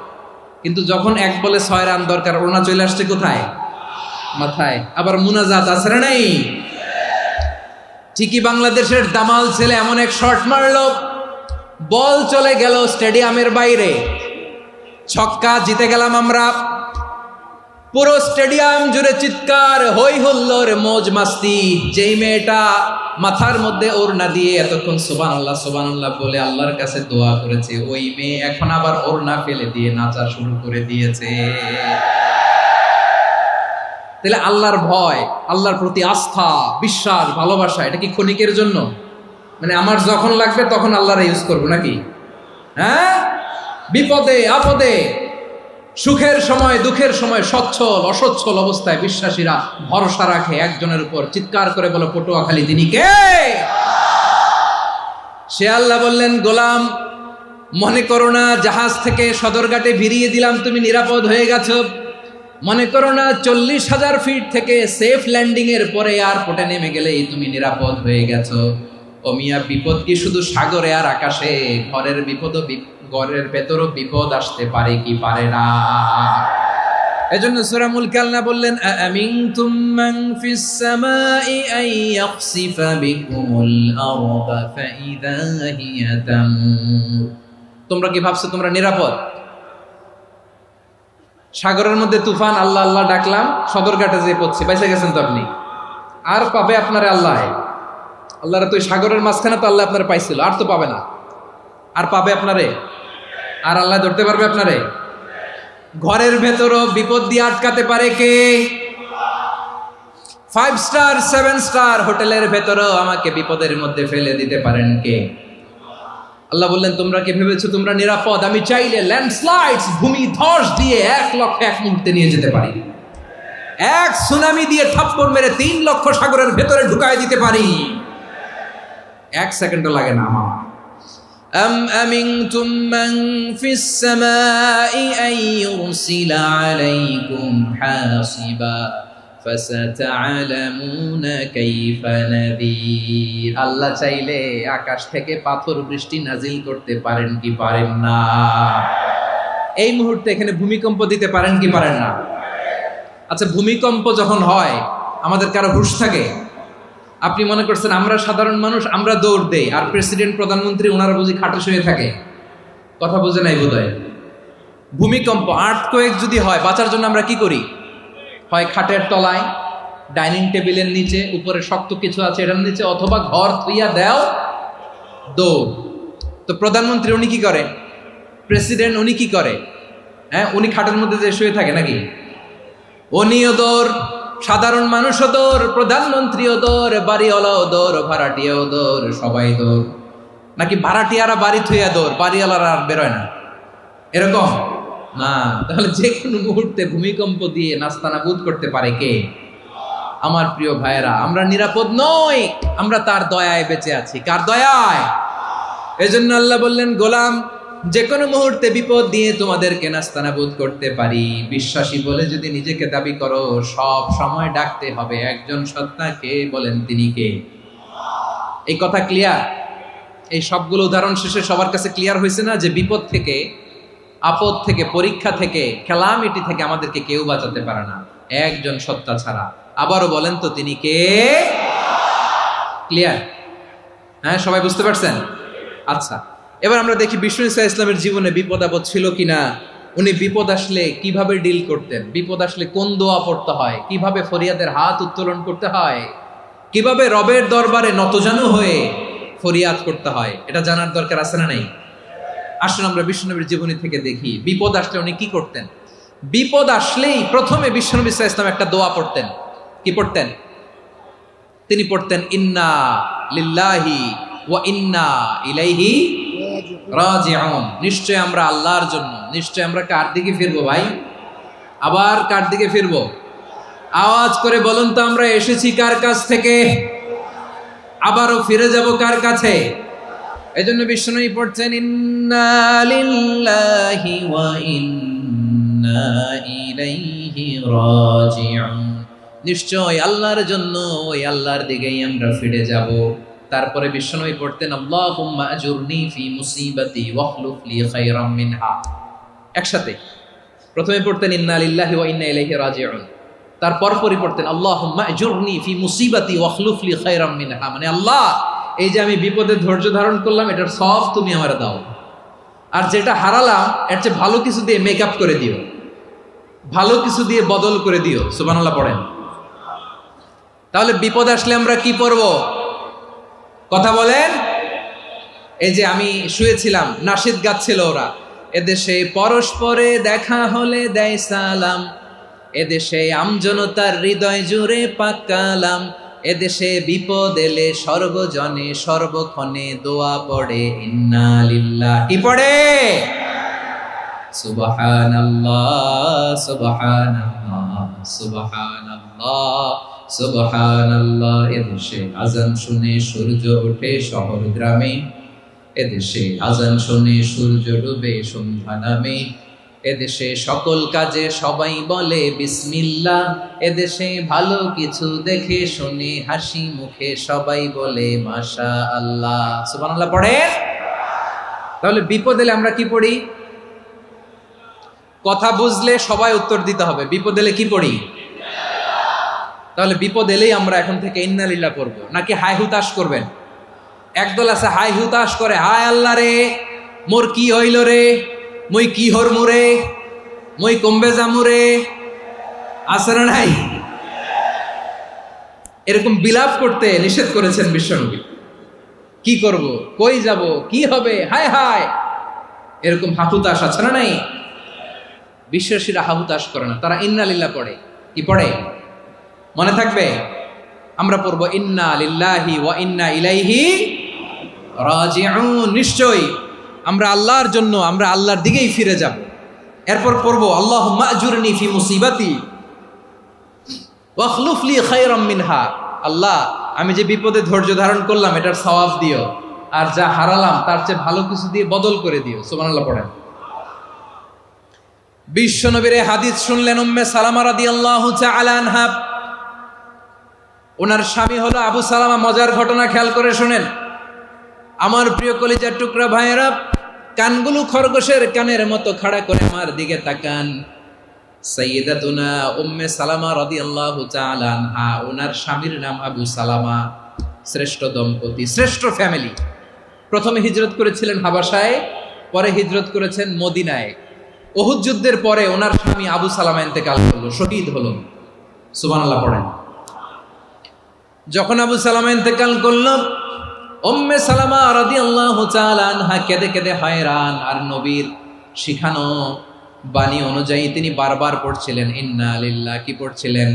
Speaker 1: কিন্তু যখন এক বলে 6 রান দরকার, ওড়না চলে আসছে কোথায়? মাথায়। আবার মুনাজাত আছে না নাই? ঠিকই বাংলাদেশের দামাল ছেলে এমন এক শট মারলো, বল চলে গেল স্টেডিয়ামের বাইরে, ছক্কা, জিতে গেলাম আমরা। পুরো স্টেডিয়াম জুড়ে চিৎকার, হই হুল্লোর, মৌজ মাস্তি। যেই মেয়েটা মাথার মধ্যে ওড়না দিয়ে এতক্ষণ সুবহানাল্লাহ সুবহানাল্লাহ বলে আল্লাহর কাছে দোয়া করেছে, ওই মেয়ে এখন আবার ওড়না ফেলে দিয়ে নাচা শুরু করে দিয়েছে। তাহলে আল্লাহর ভয়, আল্লাহর প্রতি আস্থা, বিশ্বাস, ভালোবাসা, এটা কি ক্ষণিকের জন্য? মানে আমার যখন লাগবে তখন আল্লাহরে ইউজ করবো নাকি? হ্যাঁ, বিপদে আপদে, সুখের সময় দুঃখের সময়, সচ্ছল অসচ্ছল অবস্থায় বিশ্বাসীরা ভরসা রাখে একজনের উপর। চিৎকার করে বলো, পটুয়াখালী তিনি কে? সে আল্লাহ বললেন, গোলাম, মনে করো না জাহাজ থেকে সদরঘাটে ভিড়িয়ে দিলাম, তুমি নিরাপদ হয়ে গেছো। মনে করো না 40,000 ফিট থেকে সেফ ল্যান্ডিং এর পরে এয়ারপোর্টে নেমে গেলেই তুমি নিরাপদ হয়ে গেছো। ও মিয়া, বিপদ কি শুধু সাগরে আর আকাশে? ঘরের বিপদও, ঘরের ভেতরও বিপদ আসতে পারে কি পারে না? এজন্য সূরা মুলক আল্লাহ বললেন, আমিনতুম মান ফিস সামাই আন ইয়াখসিফা বিকুমুল আরদা ফাইযা হিয়া তামুর। তোমরা কি ভাবছো তোমরা নিরাপদ? সাগরের মধ্যে তুফান, আল্লাহ আল্লাহ ডাকলাম, সদরঘাটে যেয়ে পড়ছি, বাইসে গেছেন তো আপনি। আর পাবে আপনারে আল্লাহ? আল্লাহরা তো সাগরের মাঝখানে তো আল্লাহ আপনারা পাইছিল, আর তো পাবে না। আর পাবে আপনারে? আর আল্লাহ ধরতে পারবে আপনারে? ঘরের ভেতরও বিপদ দিয়ে আটকাতে পারে কে? 5 স্টার 7 স্টার হোটেলের ভেতরেও আমাকে বিপদের মধ্যে ফেলে দিতে পারেন কে? আল্লাহ বললেন, তোমরা কি ভেবেছো তোমরা নিরাপদ? আমি চাইলে ল্যান্ডস্লাইডস, ভূমি ধস দিয়ে 1 লক্ষ এক মুহূর্তে নিয়ে যেতে পারি। এক সুনামি দিয়ে থাপ্পড় মেরে 3 লক্ষ সাগরের ভেতরে ঢুকায় দিতে পারি। 1 সেকেন্ডও লাগে না আমার। أم أمنتم من في السماء أن يرسل عليكم حاصبا فستعلمون كيف نذير। আল্লাহ চাইলে আকাশ থেকে পাথর বৃষ্টি নাজিল করতে পারেন কি পারেন না? এই মুহূর্তে এখানে ভূমিকম্প দিতে পারেন কি পারেন না? আচ্ছা, ভূমিকম্প যখন হয় আমাদের কারো হুঁশ থাকে? আপনি মনে করছেন আমরা সাধারণ মানুষ, আমরা দৌড় দেই, আর প্রেসিডেন্ট প্রধানমন্ত্রী ওনারা বুঝি খাটে শুয়ে থাকে? কথা বুঝে নাই বোধহয়। ভূমিকম্প, আর্থকোয়েক যদি হয়, বাঁচার জন্য আমরা কি করি? হয় খাটের তলায়, ডাইনিং টেবিলের নিচে, উপরে শক্ত কিছু আছে এটার নিচে, অথবা ঘর থুইয়া দেও দৌড়। তো প্রধানমন্ত্রী উনি কি করে, প্রেসিডেন্ট উনি কি করে? হ্যাঁ, উনি খাটের মধ্যে যে শুয়ে থাকে নাকি? উনিও দৌড়, সাধারণ মানুষও দৌড়, প্রধানমন্ত্রীও দৌড়, বাড়িওয়ালাও দৌড়, ভাড়াটিয়াও দৌড়, সবাই দৌড়। নাকি ভাড়াটিয়ারা বাড়ি থুইয়া দৌড়, বাড়িওয়ালারা আর বেরোয় না, এরকম না? তাহলে যে কোনো মুহূর্তে ভূমিকম্প দিয়ে নাস্তানাবুদ করতে পারে কে? আমার প্রিয় ভাইয়েরা, আমরা নিরাপদ নই, আমরা তার দয়ায় বেঁচে আছি। কার দয়ায়? এজন্য আল্লাহ বললেন, গোলাম যে কোনো মুহূর্তে বিপদ দিয়ে তোমাদেরকে নাস্তানাবুদ করতে পারি। বিশ্বাসী বলে যদি নিজেকে দাবি করো, সব সময় ডাকতে হবে একজন সত্তাকে। বলেন তিনি কে? এই কথা ক্লিয়ার? এই সবগুলো উদাহরণ শেষে সবার কাছে ক্লিয়ার হয়েছে না যে বিপদ থেকে, আপদ থেকে, পরীক্ষা থেকে, ক্যালামিটি থেকে আমাদেরকে কেউ বাঁচাতে পারে না একজন সত্তা ছাড়া। আবারও বলেন তো তিনি কে? ক্লিয়ার? হ্যাঁ, সবাই বুঝতে পারছেন? আচ্ছা, এবার আমরা দেখি বিষ্ণু ঈসা ইসলামের জীবনে বিপদ আপদ ছিল কিনা। উনি বিপদ আসলে কিভাবে ডিল করতেন, বিপদ আসলে কোন দোয়া পড়তে হয়, কিভাবে ফরিয়াদের হাত উত্তোলন করতে হয়, কিভাবে রবের দরবারে নতজানু হয়ে ফরিয়াদ করতে হয়, এটা জানার দরকার আছে না নাই? আসলে আমরা বিশ্বনবীর জীবনী থেকে দেখি বিপদ আসলে উনি কি করতেন। বিপদ আসলেই প্রথমে বিশ্বনবী সাল্লাল্লাহু আলাইহি ওয়াসাল্লাম একটা দোয়া পড়তেন। কি পড়তেন? তিনি পড়তেন, ইন্না লিল্লাহি ওয়া ইন্না ইলাইহি রাজিউন। নিশ্চয় আমরা আল্লাহর জন্য, নিশ্চয় আমরা কার দিকে ফিরবো ভাই? আবার কার দিকে ফিরবো? আওয়াজ করে বলুন তো, আমরা এসেছি কার কাছ থেকে, আবারও ফিরে যাব কার কাছে? এজন্য বিষ্ণুই পড়ছেন, ইন্না লিল্লাহি ওয়া ইন্না ইলাইহি রাজিউন। নিশ্চয় আল্লাহর জন্য, ওই আল্লাহর দিকেই আমরা ফিরে যাব। তারপরে বিষ্ণুই পড়তেন, আল্লাহুম্মা আজুরনি ফি মুসিবাতি ওয়াখলুফ লি খায়রাম মিনহা। একসাথে প্রথমে পড়তেন ইন্না লিল্লাহি ওয়া ইন্না ইলাইহি রাজিউন, তারপর পরে পড়তেন আল্লাহুম্মা আজুরনি ফি মুসিবাতি ওয়াখলুফ লি খায়রাম মিনহা। মানে আল্লাহ, এই যে আমি বিপদে ধৈর্য ধারণ করলাম, এটার সব তুমি আমারে দাও, আর যেটা হারালাম এর চেয়ে ভালো কিছু দিয়ে মেকআপ করে দিও, ভালো কিছু দিয়ে বদল করে দিও। সুবহানাল্লাহ পড়েন। তাহলে বিপদ আসলে আমরা কি পড়ব? কথা বলেন। এই যে আমি শুয়েছিলাম, নাশিদ গাচ্ছিল ওরা, এদেশে পরস্পরে দেখা হলে দেয় সালাম, এদেশে আমজনতার হৃদয় জুড়ে পাকালাম, এদেশে বিপদ এলে সর্বজনে সর্বক্ষণে দোয়া পড়ে ইন্না লিল্লাহি। কি পড়ে? সুবহানাল্লাহ সুবহানাল্লাহ সুবহানাল্লাহ সুবহানাল্লাহ। এদেশে আজান শুনে সূর্য ওঠে শহর গ্রামে, এদেশে আজান শুনে সূর্য ডুবে সন্ধ্যা নামে, এদেশে সকল কাজে সবাই বলে বিসমিল্লাহ, এদেশে ভালো কিছু দেখে শুনে হাসি মুখে সবাই বলে মাশাআল্লাহ। সুবহানাল্লাহ পড়েন। তাহলে বিপদ এলে আমরা কি পড়ি? কথা বুঝলে সবাই উত্তর দিতে হবে, বিপদ এলে কি পড়ি? তাহলে বিপদ এলেই আমরা এখন থেকে ইন্না লিল্লাহ পড়বো, নাকি হাই হুতাশ করবেন? একদল আছে হাই হুতাশ করে, হায় আল্লাহ রে মোর কি হইল রে, মই কি হরমু রে, মই কমবে জামু রে, আছে না নাই? এরকম বিলাপ করতে নিষেধ করেছেন বিশ্বনবী। কি করব, কই যাব, কি হবে, হায় হায়, এরকম হাহুতাশ আছে না নাই? বিশ্বাসীরা হাহুতাশ করে না, তারা ইন্না লিল্লাহ পড়ে। কি পড়ে? মনে থাকবে? আমরা পড়বো ইন্না লিল্লাহি ওয়া ইন্না ইলাইহি রাজিউন। নিশ্চয়ই আমরা আল্লাহর জন্য, আমরা আল্লাহর দিকেই ফিরে যাব। এরপর পড়বো আল্লাহুম্মা আজুরনি ফি মুসিবাতি ওয়াখলুফ লি খায়রাম মিনহা। আল্লাহ, আমি যে বিপদে ধৈর্য ধারণ করলাম এটার সওয়াব দিও, আর যা হারালাম তার চেয়ে ভালো কিছু দিয়ে বদল করে দিও। সুবহানাল্লাহ পড়েন। বিশ্বনবীর হাদিস শুনলেন উম্মে সালামা রাদিয়াল্লাহু তাআলা আনহা। ওনার স্বামী হলো আবু সালামা। মজার ঘটনা খেয়াল করে শুনেন আমার প্রিয় কলিজার টুকরা ভাইয়েরা। কানগুলো খরগোশের কানের মতো খাড়া করে আমার দিকে তাকান। সাইয়্যিদাতুনা উম্মে সালামা রাদিয়াল্লাহু তাআলা আনহা, ওনার স্বামীর নাম আবু সালামা। শ্রেষ্ঠ দম্পতি, শ্রেষ্ঠ ফ্যামিলি। প্রথমে হিজরত করেছিলেন হাবাসায়, পরে হিজরত করেছেন মদিনায়। উহুদ যুদ্ধের পরে ওনার স্বামী আবু সালামা ইন্তেকাল করলো, শহীদ হলো। সুবহানাল্লাহ পড়েন। যখন আবু সালামা ইন্তেকাল করল, উম্মে সালামা রাদিয়াল্লাহু তাআলা আনহা কেঁদে কেঁদে হয়রান। আর নবীর শিখানো বাণী অনুযায়ী তিনি বারবার পড়ছিলেন ইন্না লিল্লাহ। কি পড়ছিলেন?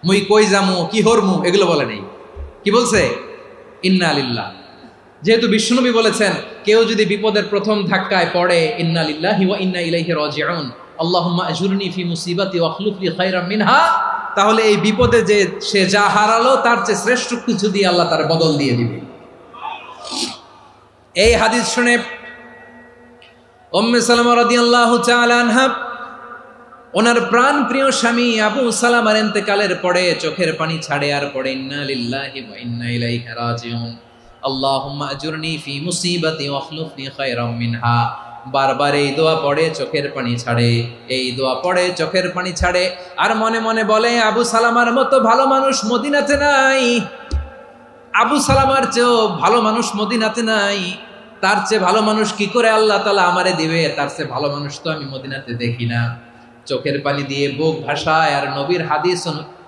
Speaker 1: মুই কই যামু, কি হরমু, এগুলো বলে নেই। কি বলছে? ইন্না লিল্লাহ। যেহেতু বিশ্বনবী বলেছেন কেউ যদি বিপদের প্রথম ধাক্কায় পড়ে ইন্না লিল্লাহি ওয়া ইন্না ইলাইহি রাজিউন, আল্লাহুম্মা আজুরনি ফি মুসিবাতি ওয়া আখলুফ লি খায়রাম মিনহা, তাহলে এই বিপদে যে সে যা হারালো তার চেয়ে শ্রেষ্ঠ কিছু দিয়ে আল্লাহ তার বদল দিয়ে দিবে। এই হাদিস শুনে উম্মে সালামা রাদিয়াল্লাহু তাআলা আনহা ওনার প্রাণ প্রিয় স্বামী আবু সালামার ইন্তেকালের পরে চোখের পানি ছাড়ে আর পড়ে ইন্না লিল্লাহি ওয়া ইন্না ইলাইহি রাজিউন, আল্লাহুম্মা আজুরনি ফি মুসিবাতি ওয়া আখলুফ লি খায়রাম মিনহা। বারবার এই দোয়া পড়ে চোখের পানি ছাড়ে, এই দোয়া পড়ে চোখের পানি ছাড়ে, আর মনে মনে বলে আবু সালামার মতো ভালো মানুষ মদিনাতে নাই, আবু সালামার চেয়েও ভালো মানুষ মদিনাতে নাই, তার চেয়ে ভালো মানুষ কি করে আল্লাহ তাআলা আমারে দিবে, তার চেয়ে ভালো মানুষ তো আমি মদিনাতে দেখি না। চোখের পানি দিয়ে বুক ভাসায় আর নবীর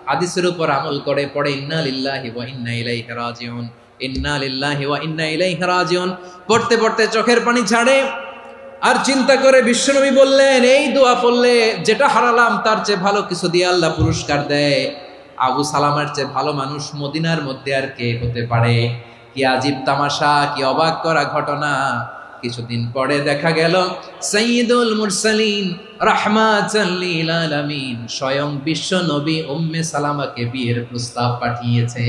Speaker 1: হাদিসের উপর আমল করে পড়ে ইন্না লিল্লাহি ওয়া ইন্না ইলাইহি রাজিউন, ইন্না লিল্লাহি ওয়া ইন্না ইলাইহি রাজিউন। পড়তে পড়তে চোখের পানি ছাড়ে আর চিন্তা করে বিশ্বনবী বললেন এই দোয়া পড়লে যেটা হারালাম তার চেয়ে ভালো কিছু দিয়ে আল্লাহ পুরস্কার দেয়। আবু সালামার চেয়ে ভালো মানুষ মদিনার মধ্যে আর কে হতে পারে? কি আজীব তামাশা, কি অবাক করা ঘটনা। কিছুদিন পরে দেখা গেল সাইয়্যিদুল মুরসালিন রাহমাতাল লিল আলামিন স্বয়ং বিশ্ব নবী উম্মে সালামাকে বিয়ের প্রস্তাব পাঠিয়েছে।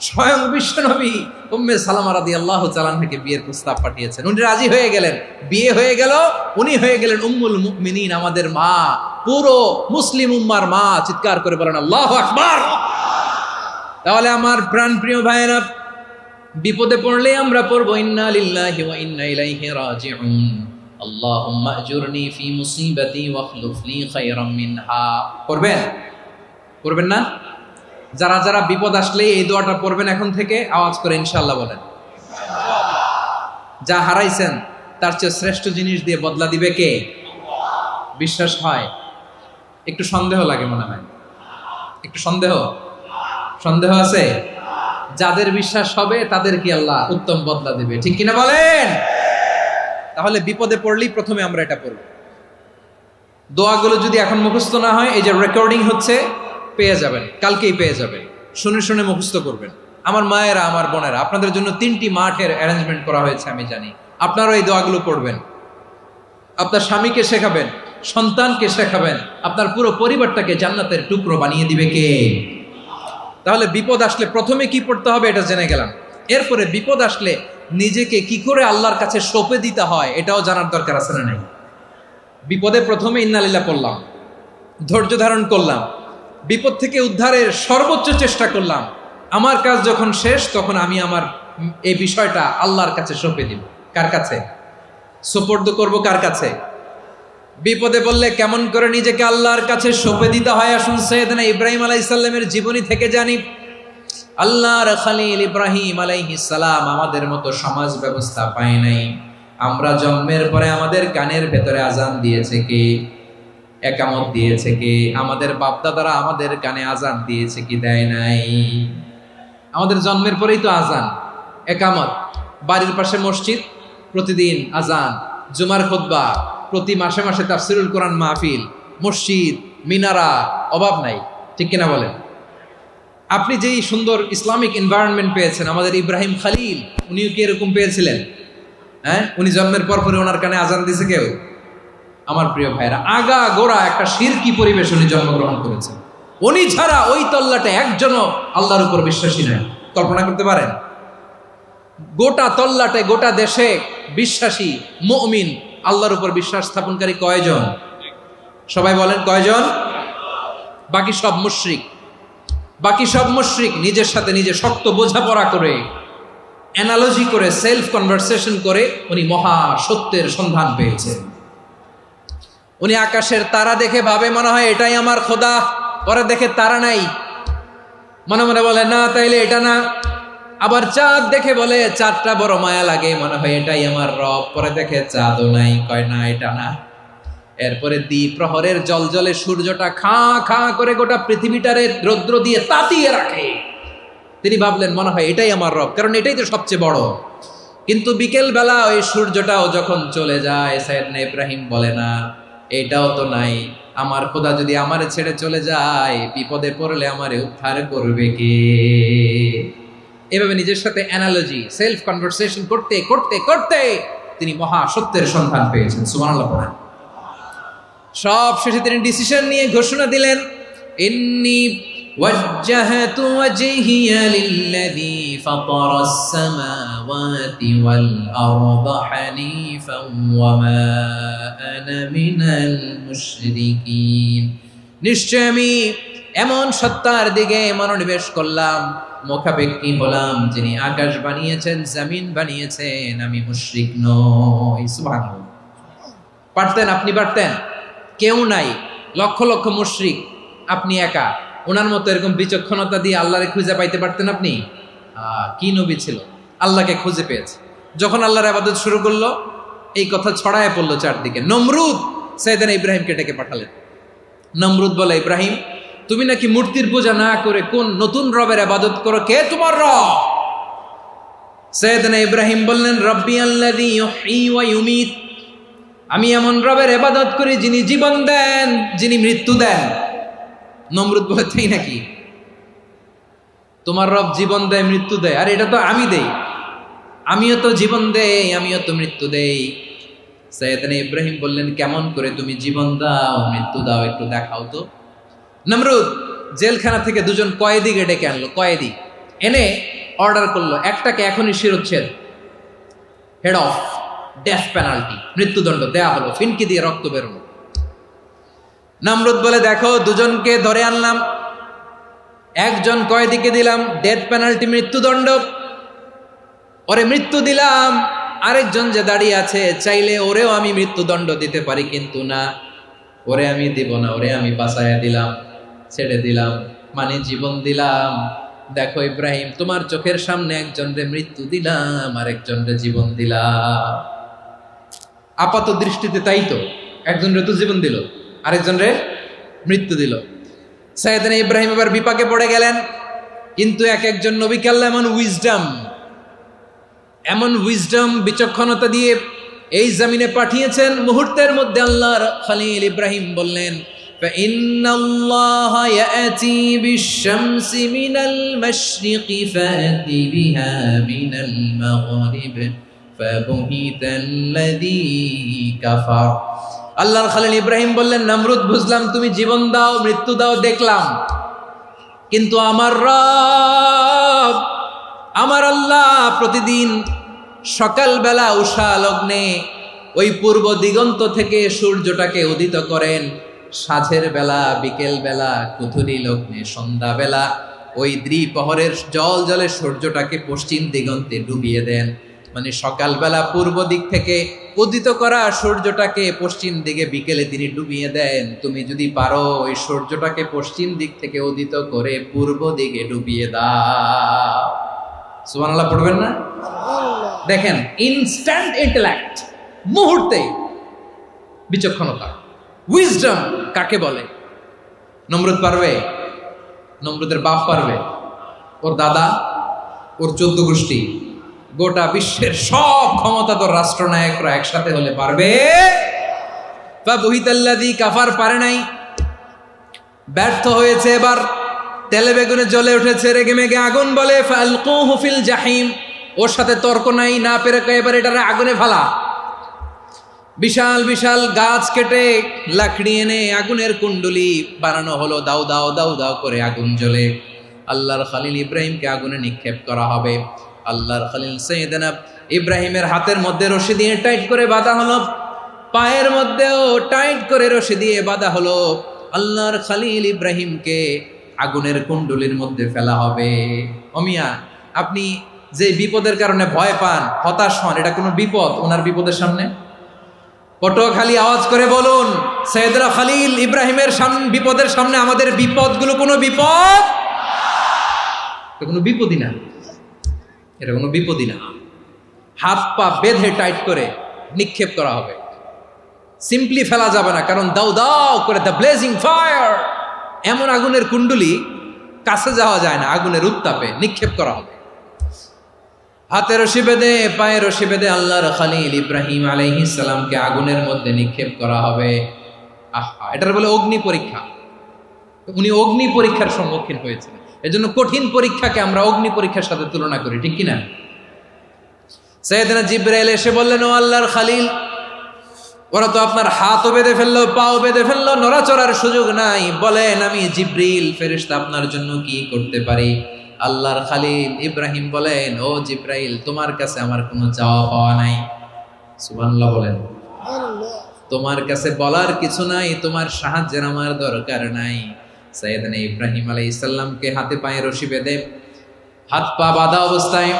Speaker 1: স্বয়ং বিশ্ব নবী উম্মে সালামা রাদিয়াল্লাহু তাআলা আনহাকে বিয়ের প্রস্তাব পাঠিয়েছেন। উনি রাজি হয়ে গেলেন, বিয়ে হয়ে গেল, উনি হয়ে গেলেন উম্মুল মুমিনিন, আমাদের মা, পুরো মুসলিম উম্মার মা। চিৎকার করে বলেন আল্লাহু আকবার। তাহলে আমার প্রাণ প্রিয় ভাইয়েরা, বিপদে পড়লে আমরা পড়বো ইন্না লিল্লাহি ওয়া ইন্না ইলাইহি রাজিউন, আল্লাহুম্মা আজুরনি ফি মুসিবাতি ওয়া আখলুফ লি খায়রাম মিনহা। পড়বেন? পড়বেন না? যারা যারা বিপদ আসলে এই দোয়াটা পড়বেন এখন থেকে আওয়াজ করে ইনশাআল্লাহ বলেন। যা হারাইছেন তার চেয়ে শ্রেষ্ঠ জিনিস দিয়ে বদলা দিবে কে? বিশ্বাস হয়? একটু সন্দেহ লাগে মনে হয়, একটু সন্দেহ আছে? যাদের বিশ্বাস হবে তাদের কি আল্লাহ উত্তম বদলা দিবে, ঠিক কিনা বলেন? তাহলে বিপদে পড়লেই প্রথমে আমরা এটা পড়ব। দোয়াগুলো যদি এখন মুখস্থ না হয়, এই যে রেকর্ডিং হচ্ছে, পেয়ে যাবেন, কালকেই পেয়ে যাবেন। শুনে শুনে মুখস্থ করবেন। আমার মায়েরা, আমার বোনেরা, আপনাদের জন্য 3টি মাঠের অ্যারেঞ্জমেন্ট করা হয়েছে, আমি জানি। আপনারাও এই দোয়াগুলো পড়বেন, আপনার স্বামীকে শেখাবেন, সন্তানকে শেখাবেন, আপনার পুরো পরিবারটাকে জান্নাতের টুকরো বানিয়ে দিবে কে? তাহলে বিপদ আসলে প্রথমে কি পড়তে হবে এটা জেনে গেলাম। এরপরে বিপদ আসলে নিজেকে কি করে আল্লাহর কাছে সঁপে দিতে হয় এটাও জানার দরকার আছে না নাই? বিপদে প্রথমে ইন্না লিল্লাহ পড়লাম, ধৈর্য ধারণ করলাম, বিপদ থেকে উদ্ধারের সর্বোচ্চ চেষ্টা করলাম। আমার কাজ যখন শেষ তখন আমি আমার এই বিষয়টা আল্লাহর কাছে সঁপে দিব। কার কাছে সুপর্দ করব? কার কাছে? বিপদে বললে কেমন করে নিজেকে আল্লাহর কাছে সঁপে দিতে হয় আসুন সাইয়েদনা ইব্রাহিম আলাইহিস সালামের জীবনী থেকে জানি। আল্লাহর খলিল ইব্রাহিম আলাইহিস সালাম আমাদের মতো সমাজ ব্যবস্থা পায় নাই। আমরা জন্মের পরে আমাদের কানের ভেতরে আজান দিয়েছে কে? একামত দিয়েছে কে? আমাদের বাপদাদারা আমাদের কানে আজান দিয়েছে কি? দেয় নাই। আমাদের জন্মের পরেই তো আজান, একামত, বাড়ির পাশে মসজিদ, প্রতিদিন আজান, জুমার খুতবা, প্রতি মাসে মাসে তাফসিরুল কোরআন মাহফিল, মসজিদ, মিনারা, অভাব নাই, ঠিক কিনা বলেন? আপনি যেই সুন্দর ইসলামিক এনভায়রনমেন্ট পেয়েছেন, আমাদের ইব্রাহিম খলিল উনিও কি এরকম পেয়েছিলেন? হ্যাঁ, উনি জন্মের পর পরে ওনার কানে আজান দিয়েছে কেউ? আমার প্রিয় ভাইরা, আগা গোড়া একটা শিরকি পরিবেশ উনি জন্মগ্রহণ করেছেন। উনি ছাড়া ওই তল্লাটে একজনও আল্লাহর উপর বিশ্বাসী নয়। কল্পনা করতে পারেন? গোটা তল্লাটে, গোটা দেশে বিশ্বাসী মুমিন, আল্লাহর উপর বিশ্বাস স্থাপনকারী কয়জন? সবাই বলেন কয়জন? বাকি সব মুশরিক। বাকি সব মুশরিক নিজের সাথে নিজে শক্ত বোঝাপড়া করে, অ্যানালজি করে, সেলফ কনভারসেশন করে উনি মহা সত্যের সন্ধান পেয়েছেন। উনি আকাশের তারা দেখে ভাবে মনে হয় এটাই আমার খোদা, পরে দেখে তারা নাই, মনে মনে বলে না তাইলে এটা না। আবার চাঁদ দেখে বলে চাঁদটা বড় মায়া লাগে, মনে হয় এটাই আমার রব, পরে দেখে চাঁদও নাই, কয় না এটা না। এরপরে দ্বিপ্রহরের জলজলে সূর্যটা খা খা করে গোটা পৃথিবীটারে রৌদ্র দিয়ে তাতিয়ে রাখে। তিনি ভাবলেন মনে হয় এটাই আমার রব, কারণ এটাই তো সবচেয়ে বড়। কিন্তু বিকেল বেলা ওই সূর্যটাও যখন চলে যায়, সাইয়েদনা ইব্রাহিম বলে না এটাও তো নাই, আমার খোদা যদি আমারে ছেড়ে চলে যায়, বিপদে পড়লে আমারে উদ্ধার করবে কে? এভাবে নিজের সাথে অ্যানালজি, সেলফ কনভারসেশন করতে করতে করতে তিনি মহা সত্যের সন্ধান পেয়েছেন। সুবহানাল্লাহ পড়েন। সব শেষে তিনি ডিসিশন নিয়ে ঘোষণা দিলেন, ইন্নী ওয়াজ্জাহতু ওয়াজহিয়া লিল্লাযী ফাতারাস সামাওয়াতি ওয়াল আরদা হানিফান ওয়া মা আনা মিনাল মুশরিকিন। নিশ্চয় আমি এমন সত্তার দিকে মনোনিবেশ করলাম, মুখাপেক্ষী হলাম, যিনি আকাশ বানিয়েছেন, জমিন বানিয়েছেন, আমি মুশরিক নই। সুবহানাল্লাহ। পারতেন, আপনি পারতেন? কেউ নাই, লক্ষ লক্ষ মুশরিক, আপনি একা। ওনার মতো এরকম বিচক্ষণতা দিয়ে আল্লাহরে খুঁজে পাইতে পারতেন আপনি? কি নবী ছিল, আল্লাহকে খুঁজে পেয়েছে। যখন আল্লাহর ইবাদত শুরু করলো, এই কথা ছড়ায় পড়লো চারদিকে। নমরুদ সাইয়েদনা ইব্রাহিমকে ডেকে পাঠালেন। নমরুদ বলে, ইব্রাহিম তুমি নাকি মূর্তির পূজা না করে কোন নতুন রবের ইবাদত করো, কে তোমার রব? সাইয়েদনা ইব্রাহিম বললেন, রব্বি আল্লাযী ইউহয়ী ওয়া ইউমীত, আমি এমন রবের ইবাদত করি যিনি জীবন দেন, যিনি মৃত্যু দেন। নমরুদ বলে, তাই নাকি? তোমার রব জীবন দেয়, মৃত্যু দেয়, আর এটা তো আমি দেই, আমিও তো জীবন দেই, আমিও তো মৃত্যু দেই। সাইয়েদনা ইব্রাহিম বললেন, কেমন করে তুমি জীবন দাও, মৃত্যু দাও, একটু দেখাও তো। নমরুদ জেলখানা থেকে দুজন কয়েদিকে ডেকে আনলো, কয়েদি এনে অর্ডার করলো, একটাকে এখনই শিরোচ্ছেদ, হেড অফ, ডেথ পেনাল্টি, মৃত্যুদণ্ড দেয়া হলো, ফিনকি দিয়ে রক্ত বেরোলো। নমরুদ বলে, দেখো দুজনকে ধরে আনলাম, একজন কয়েদিকে দিলাম ডেথ পেনাল্টি, মৃত্যুদণ্ড, ওরে মৃত্যু দিলাম। আরেকজন যে দাঁড়িয়ে আছে, চাইলে ওরেও আমি মৃত্যুদণ্ড দিতে পারি, কিন্তু না, ওরে আমি দিব না, ওরে আমি বাঁচাইয়া দিলাম, ছেড়ে দিলাম, মানে জীবন দিলাম। দেখো ইব্রাহিম, তোমার চোখের সামনে একজনরে মৃত্যু দিলাম, আরেকজনরে জীবন দিলাম। আপাত দৃষ্টিতে তাই তো, একজনরে তো জীবন দিল, আরেকজনরে মৃত্যু দিল। সাইয়েদনা ইব্রাহিম এবার বিপাকে পড়ে গেলেন। কিন্তু এক একজন নবীকে আল্লাহ এমন উইজডম বিচক্ষণতা দিয়ে এই জমিনে পাঠিয়েছেন, মুহূর্তের মধ্যে আল্লাহর খলিল ইব্রাহিম বললেন, ফাইন্নাল্লাহা ইয়াতি বিশ-শামসি মিনাল মাশরিকি ফাতি বিহা মিনাল মাগরিব ফাবুহিতাল্লাযী কাফার। আল্লাহর খলিল ইব্রাহিম বললেন, নমরুদ বুঝলাম তুমি জীবন দাও, মৃত্যু দাও, দেখলাম, কিন্তু আমার রব, আমার আল্লাহ প্রতিদিন সকালবেলা উষা লগ্নে ওই পূর্ব দিগন্ত থেকে সূর্যটাকে উদিত করেন, সাঁঝের বেলা, বিকেল বেলা, কুথুরি লগ্নে, সন্ধ্যাবেলা ওই দ্বিপ্রহরের জল জলে সূর্যটাকে পশ্চিম দিগন্তে ডুবিয়ে দেন। মানে সকালবেলা পূর্ব দিক থেকে উদিত করা সূর্যটাকে পশ্চিম দিকে বিকেলে তিনি ডুবিয়ে দেন। তুমি যদি পারো ওই সূর্যটাকে পশ্চিম দিক থেকে উদিত করে পূর্ব দিকে ডুবিয়ে দাও। সুবহানাল্লাহ পড়বেন না? দেখেন, ইনস্ট্যান্ট ইন্টেলেক্ট, মুহূর্তে বিচক্ষণতা, উইজডম কাকে বলে? নমরুদ পারবে? নমরুদের বাপ পারবে? ওর দাদা, ওর 14 গোষ্ঠী, গোটা বিশ্বের সব ক্ষমতাধর রাষ্ট্রনায়করা একসাথে হলে পারবে? ফাবুহিতাল্লাযী কাফার পারে নাই, ব্যর্থ হয়েছে। এবার তেলে বেগুনে জ্বলে উঠেছে, রেগে মেগে আগুন বলে, ফালকুহু ফিল জাহিম। ওর সাথে তর্ক নাই, না পেরে এবার এটারে আগুনে ফেলা। বিশাল বিশাল গাছ কেটে লাকড়ি এনে আগুনের কুণ্ডলি বানানো হলো, দাও দাও দাও দাও করে আগুন জ্বলে। আল্লাহর খলিল ইব্রাহিমকে আগুনে নিক্ষেপ করা হবে। আল্লাহর খলিল সাইয়েদনা ইব্রাহিমের হাতের মধ্যে রশি দিয়ে টাইট করে বাঁধা হলো, পায়ের মধ্যেও টাইট করে রশি দিয়ে বাঁধা হলো। আল্লাহর খলিল ইব্রাহিমকে আগুনের কুণ্ডলির মধ্যে ফেলা হবে। অমিয়া, আপনি যে বিপদের কারণে ভয় পান, হতাশ হন, এটা কোনো বিপদ ওনার বিপদের সামনে? পটুয়াখালী আওয়াজ করে বলুন, সাইয়েদনা খলিল ইব্রাহিমের বিপদের সামনে আমাদের বিপদগুলো কোনো বিপদ? এটা কোনো বিপদই না, এটা কোনো বিপদই না। হাত পা বেঁধে টাইট করে নিক্ষেপ করা হবে। সিম্পলি ফেলা যাবে না, কারণ দাও দাও করে দ্য ব্লেজিং ফায়ার, এমন আগুনের কুণ্ডুলি কাছে যাওয়া যায় না, আগুনের উত্তাপে নিক্ষেপ করা হবে। হাতে রশি বেঁধে পায়ে রশি বেঁধে আল্লাহর খলিল ইব্রাহিম আলাইহিস সালামকে আগুনের মধ্যে নিক্ষেপ করা হবে। আহা, এটার বলে অগ্নি পরীক্ষা। উনি অগ্নি পরীক্ষার সম্মুখীন হয়েছেন। এজন্য কঠিন পরীক্ষাকে আমরা অগ্নি পরীক্ষার সাথে তুলনা করি, ঠিক কিনা? সাইয়েদনা জিবরাইল এসে বললেন, ও আল্লাহর খলিল, ওরা তো আপনার হাতও বেঁধে ফেললো, পাও বেঁধে ফেললো, নড়াচড়ার সুযোগ নাই, বলেন আমি জিবরিল ফেরেশতা আপনার জন্য কি করতে পারি? আল্লাহর খলিল ইব্রাহিম বলেন, ও জিবরাইল, তোমার কাছে আমার কোনো চাওয়া পাওয়া নাই। সুবহানাল্লাহ বলেন। তোমার কাছে বলার কিছু নাই, তোমার সাহায্যের আমার দরকার নাই। সাইয়েদনা ইব্রাহিম আলাইহিস সালামকে হাতে পায়ে রশি বেঁধে হাত পা বাঁধা অবস্থায়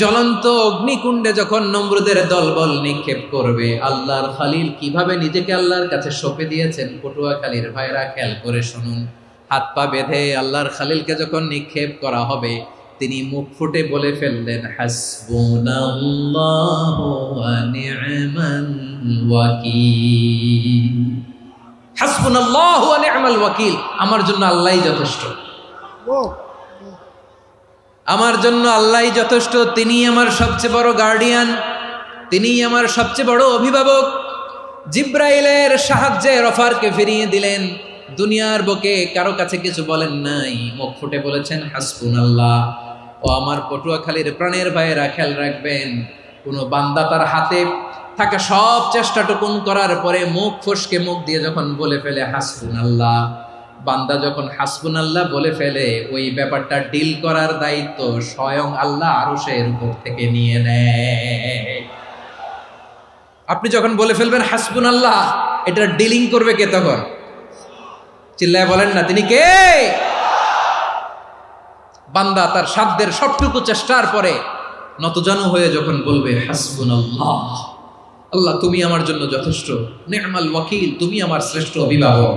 Speaker 1: জ্বলন্ত অগ্নিকুণ্ডে যখন নমরুদের দলবল নিক্ষেপ করবে, আল্লাহর খলিল কিভাবে নিজেকে আল্লাহর কাছে সঁপে দিয়েছেন, পটুয়াখালীর ভাইরা খেয়াল করে শুনুন। হাত পা বেঁধে আল্লাহর খলিলকে যখন নিক্ষেপ করা হবে, তিনি মুখ ফুটে বলে ফেললেন, হাসবুনাল্লাহু ওয়া নি'মাল ওয়াকিল। হাসবুনাল্লাহু ওয়া নি'মাল ওয়াকিল, আমার জন্য আল্লাহই যথেষ্ট, আমার জন্য আল্লাহই যথেষ্ট। তিনি আমার সবচেয়ে বড় গার্ডিয়ান, তিনি আমার সবচেয়ে বড় অভিভাবক। জিব্রাইলের সাহায্যে অফারকে ফিরিয়ে দিলেন। দুনিয়ার বুকে কারো কাছে কিছু বলেন নাই, মুখ ফুটে বলেছেন হাসবুনাল্লাহ। ও আমার পটুয়াখালীর প্রাণের ভাইয়েরা, খেয়াল রাখবেন, কোন বান্দা তার হাতে থাকা সব চেষ্টাটুকুন করার পরে মুখ ফসকে মুখ দিয়ে যখন বলে ফেলে হাসবুনাল্লাহ, বান্দা যখন হাসবুনাল্লাহ বলে ফেলে, ওই ব্যাপারটা ডিল করার দায়িত্ব স্বয়ং আল্লাহ আরশের উপর থেকে নিয়ে নেয়। আপনি যখন বলে ফেলবেন হাসবুনাল্লাহ, এটা ডিলিং করবে কে তখন? চিল্লায় বলেন না, তিনি কে? বান্দা তার সাধ্যের সবটুকু চেষ্টার পরে নতজানু হয়ে যখন বলবে হাসবুনাল্লাহ, আল্লাহ তুমি আমার জন্য যথেষ্ট, নি'মাল ওয়াকিল, তুমি আমার শ্রেষ্ঠ অভিভাবক,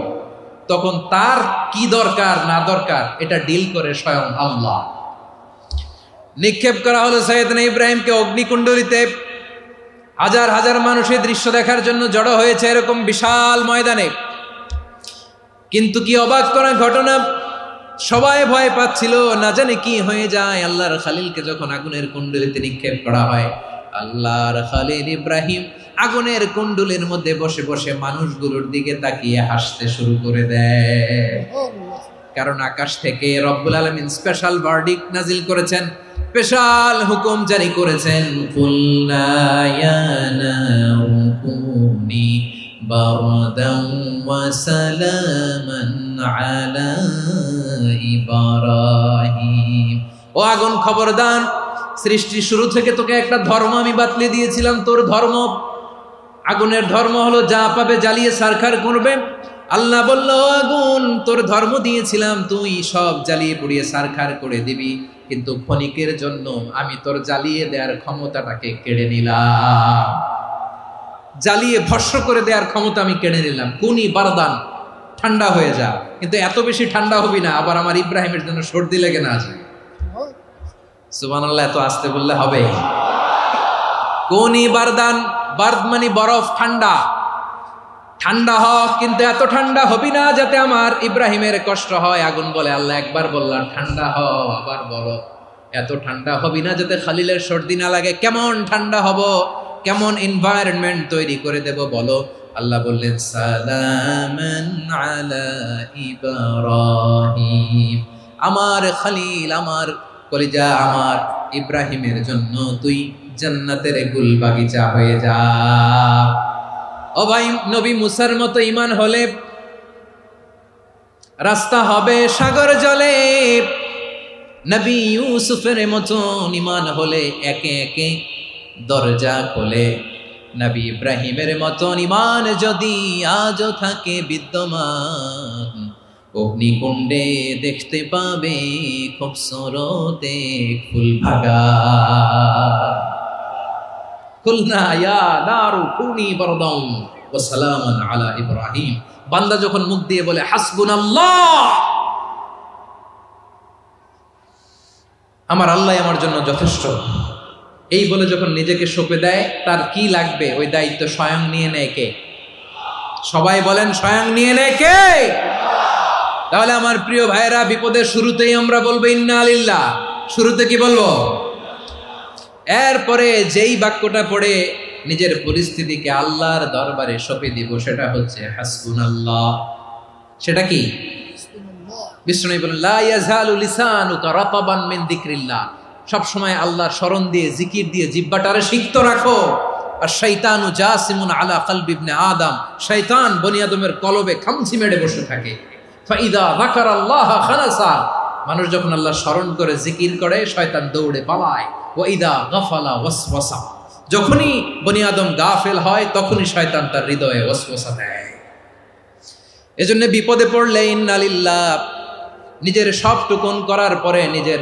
Speaker 1: তখন তার কি দরকার না দরকার এটা ডিল করে স্বয়ং আল্লাহ। নিক্ষেপ করা হলো সাইয়েদনা ইব্রাহিমকে অগ্নিকুণ্ডলিতে। হাজার হাজার মানুষের দৃশ্য দেখার জন্য জড়ো হয়েছে এরকম বিশাল ময়দানে। কিন্তু কি অবাক করা ঘটনা, সবাই ভয় পাচ্ছিল, না জানে কি হয়ে যায়। আল্লাহর খলিলকে যখন আগুনের কুণ্ডলিতে নিক্ষেপ করা হয়, আল্লাহর খলিল ইব্রাহিম আগুনের কুণ্ডলের মধ্যে বসে বসে মানুষগুলোর দিকে তাকিয়ে হাসতে শুরু করে দেয়। কারণ আকাশ থেকে রব্বুল আলামিন স্পেশাল ভার্ডিক্ট নাজিল করেছেন, স্পেশাল হুকুম জারি করেছেন, কুলনা ইয়া নারু কুনি বারদান ওয়া সালামান আলা ইব্রাহিম। ও আগুন, খবরদার, সৃষ্টি শুরু থেকে তোকে একটা ধর্ম আমি বাতলে দিয়েছিলাম, তোর ধর্ম, আগুনের ধর্ম হলো যা পাবে জ্বালিয়ে সারখার করবে। আল্লাহ বলল, আগুন, তোর ধর্ম দিয়েছিলাম, তুই সব জ্বালিয়ে পুড়িয়ে সারখার করে দিবি, কিন্তু ক্ষণিকের জন্য আমি তোর জ্বালিয়ে দেওয়ার ক্ষমতাটাকে কেড়ে নিলাম, জ্বালিয়ে ভস্ম করে দেওয়ার ক্ষমতা আমি কেড়ে নিলাম। কুনি বারদান, ঠান্ডা হয়ে যা, কিন্তু এত বেশি ঠান্ডা হবি না আবার আমার ইব্রাহিমের জন্য সর্দি লেগে না যায়। সুবহানাল্লাহ, এত আসতে বললে হবে? কুনি বারদান, বার্দ মানে বরফ, ঠান্ডা, ঠান্ডা হ, কিন্তু এত ঠান্ডা হবি না যাতে আমার ইব্রাহিমের কষ্ট হয়। আগুন বলে, আল্লাহ একবার বললাম ঠান্ডা হ, আবার বলো এত ঠান্ডা হবি না যাতে খলিলের সর্দি না লাগে। কেমন ঠান্ডা হব, কেমন এনভায়রনমেন্ট তৈরি করে দেব বলো? আল্লাহ বললেন, সালামান আলা ইব্রাহিম, আমার খলিল, আমার কলিজা, আমার ইব্রাহিমের জন্য তুই জান্নাতের গুল বাগিচা হয়ে যা। ও ভাই, নবী মুসার মতো ঈমান হলে রাস্তা হবে সাগর জলে, নবী ইউসুফের মতন ঈমান হলে একে একে দরজা খোলে। নবী ইব্রাহিমের মতন ঈমান যদি আজও থাকে বিদ্যমান, অগ্নিকুণ্ডে দেখতে পাবে খুবসুরত এক ফুল ভাগা। কুলনা ইয়া নারু কুনি বারদান ওয়া সালামান আলা ইব্রাহিম। বান্দা যখন মুখ দিয়ে বলে হাসবুনাল্লাহ, আমার আল্লাহ আমার জন্য যথেষ্ট, এই বলে যখন নিজেকে সঁপে দেয়, তার কি লাগবে ওই দায়িত্ব স্বয়ং নিয়ে নেয় কে? সবাই বলেন স্বয়ং নিয়ে নেয় কে? তাহলে আমার প্রিয় ভাইরা, বিপদের শুরুতেই আমরা বলবো ইন্না লিল্লাহ। শুরুতে কি বলবো? এরপরে যেই বাক্যটা পড়ে নিজের পরিস্থিতিকে আল্লাহর দরবারে সঁপে দিব, সেটা হচ্ছে হাসবুনাল্লাহ। সেটা কি? বিষ্ণু বলেন লা ইয়াজালু লিসানুকা রাতাবান মিন যিকরিল্লাহ। সব সময় আল্লাহর স্মরণ দিয়ে, জিকির দিয়ে জিহ্বাটারে সিক্ত রাখো। আর শয়তানু জাসিমুন আলা কলবি ইবনে আদম, শয়তান বনি আদমের কলবে খামচি মেরে বসে থাকে। ফাইদা যাকারাল্লাহ খানাসা, মানুষ যখন আল্লাহর স্মরণ করে জিকির করে শয়তান দৌড়ে পালায়। ওয়া ইদা গাফালা ওয়াসওয়াসা, যখনই বনি আদম গাফেল হয় তখনই শয়তান তার হৃদয়ে ওয়াসওয়াসা দেয়। এজন্য বিপদে পড়লে ইন্না লিল্লাহ, নিজের সব টুকুন করার পরে, নিজের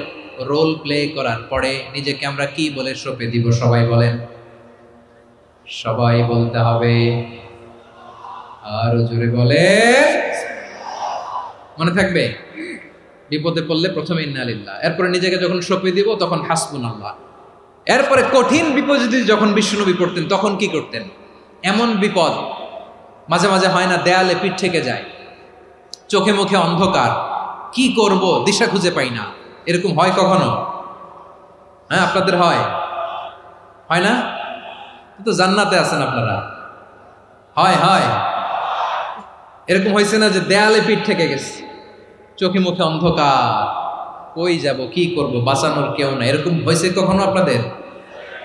Speaker 1: রোল প্লে করার পরে নিজেকে আমরা কি বলে সঁপে দিব? সবাই বলেন, সবাই বলতে হবে। আরো জোরে বলে, মনে থাকবে? বিপদে পড়লে প্রথমে ইন্না লিল্লাহ, এরপরে নিজেকে যখন সঁপে দিব তখন হাসবুনাল্লাহ। এরপরে কঠিন বিপদ যদি যখন বিশ্বনবী পড়তেন তখন কি করতেন? এমন বিপদ মাঝে মাঝে হয় না, দেয়ালে পিঠ থেকে যায়, চোখে মুখে অন্ধকার, কি করব দিশা খুঁজে পাই না, এরকম হয় কখনো? হ্যাঁ, আপনাদের হয়? হয় না? তো জান্নাতে আছেন আপনারা। হয় হয় এরকম হয়েছে না যে দেয়ালে পিঠ থেকে গেছে, চোখে মুখে অন্ধকার, কই যাব, কি করব, বাঁচানোর কেউ না, এরকম হয়েছে কখনো আপনাদের?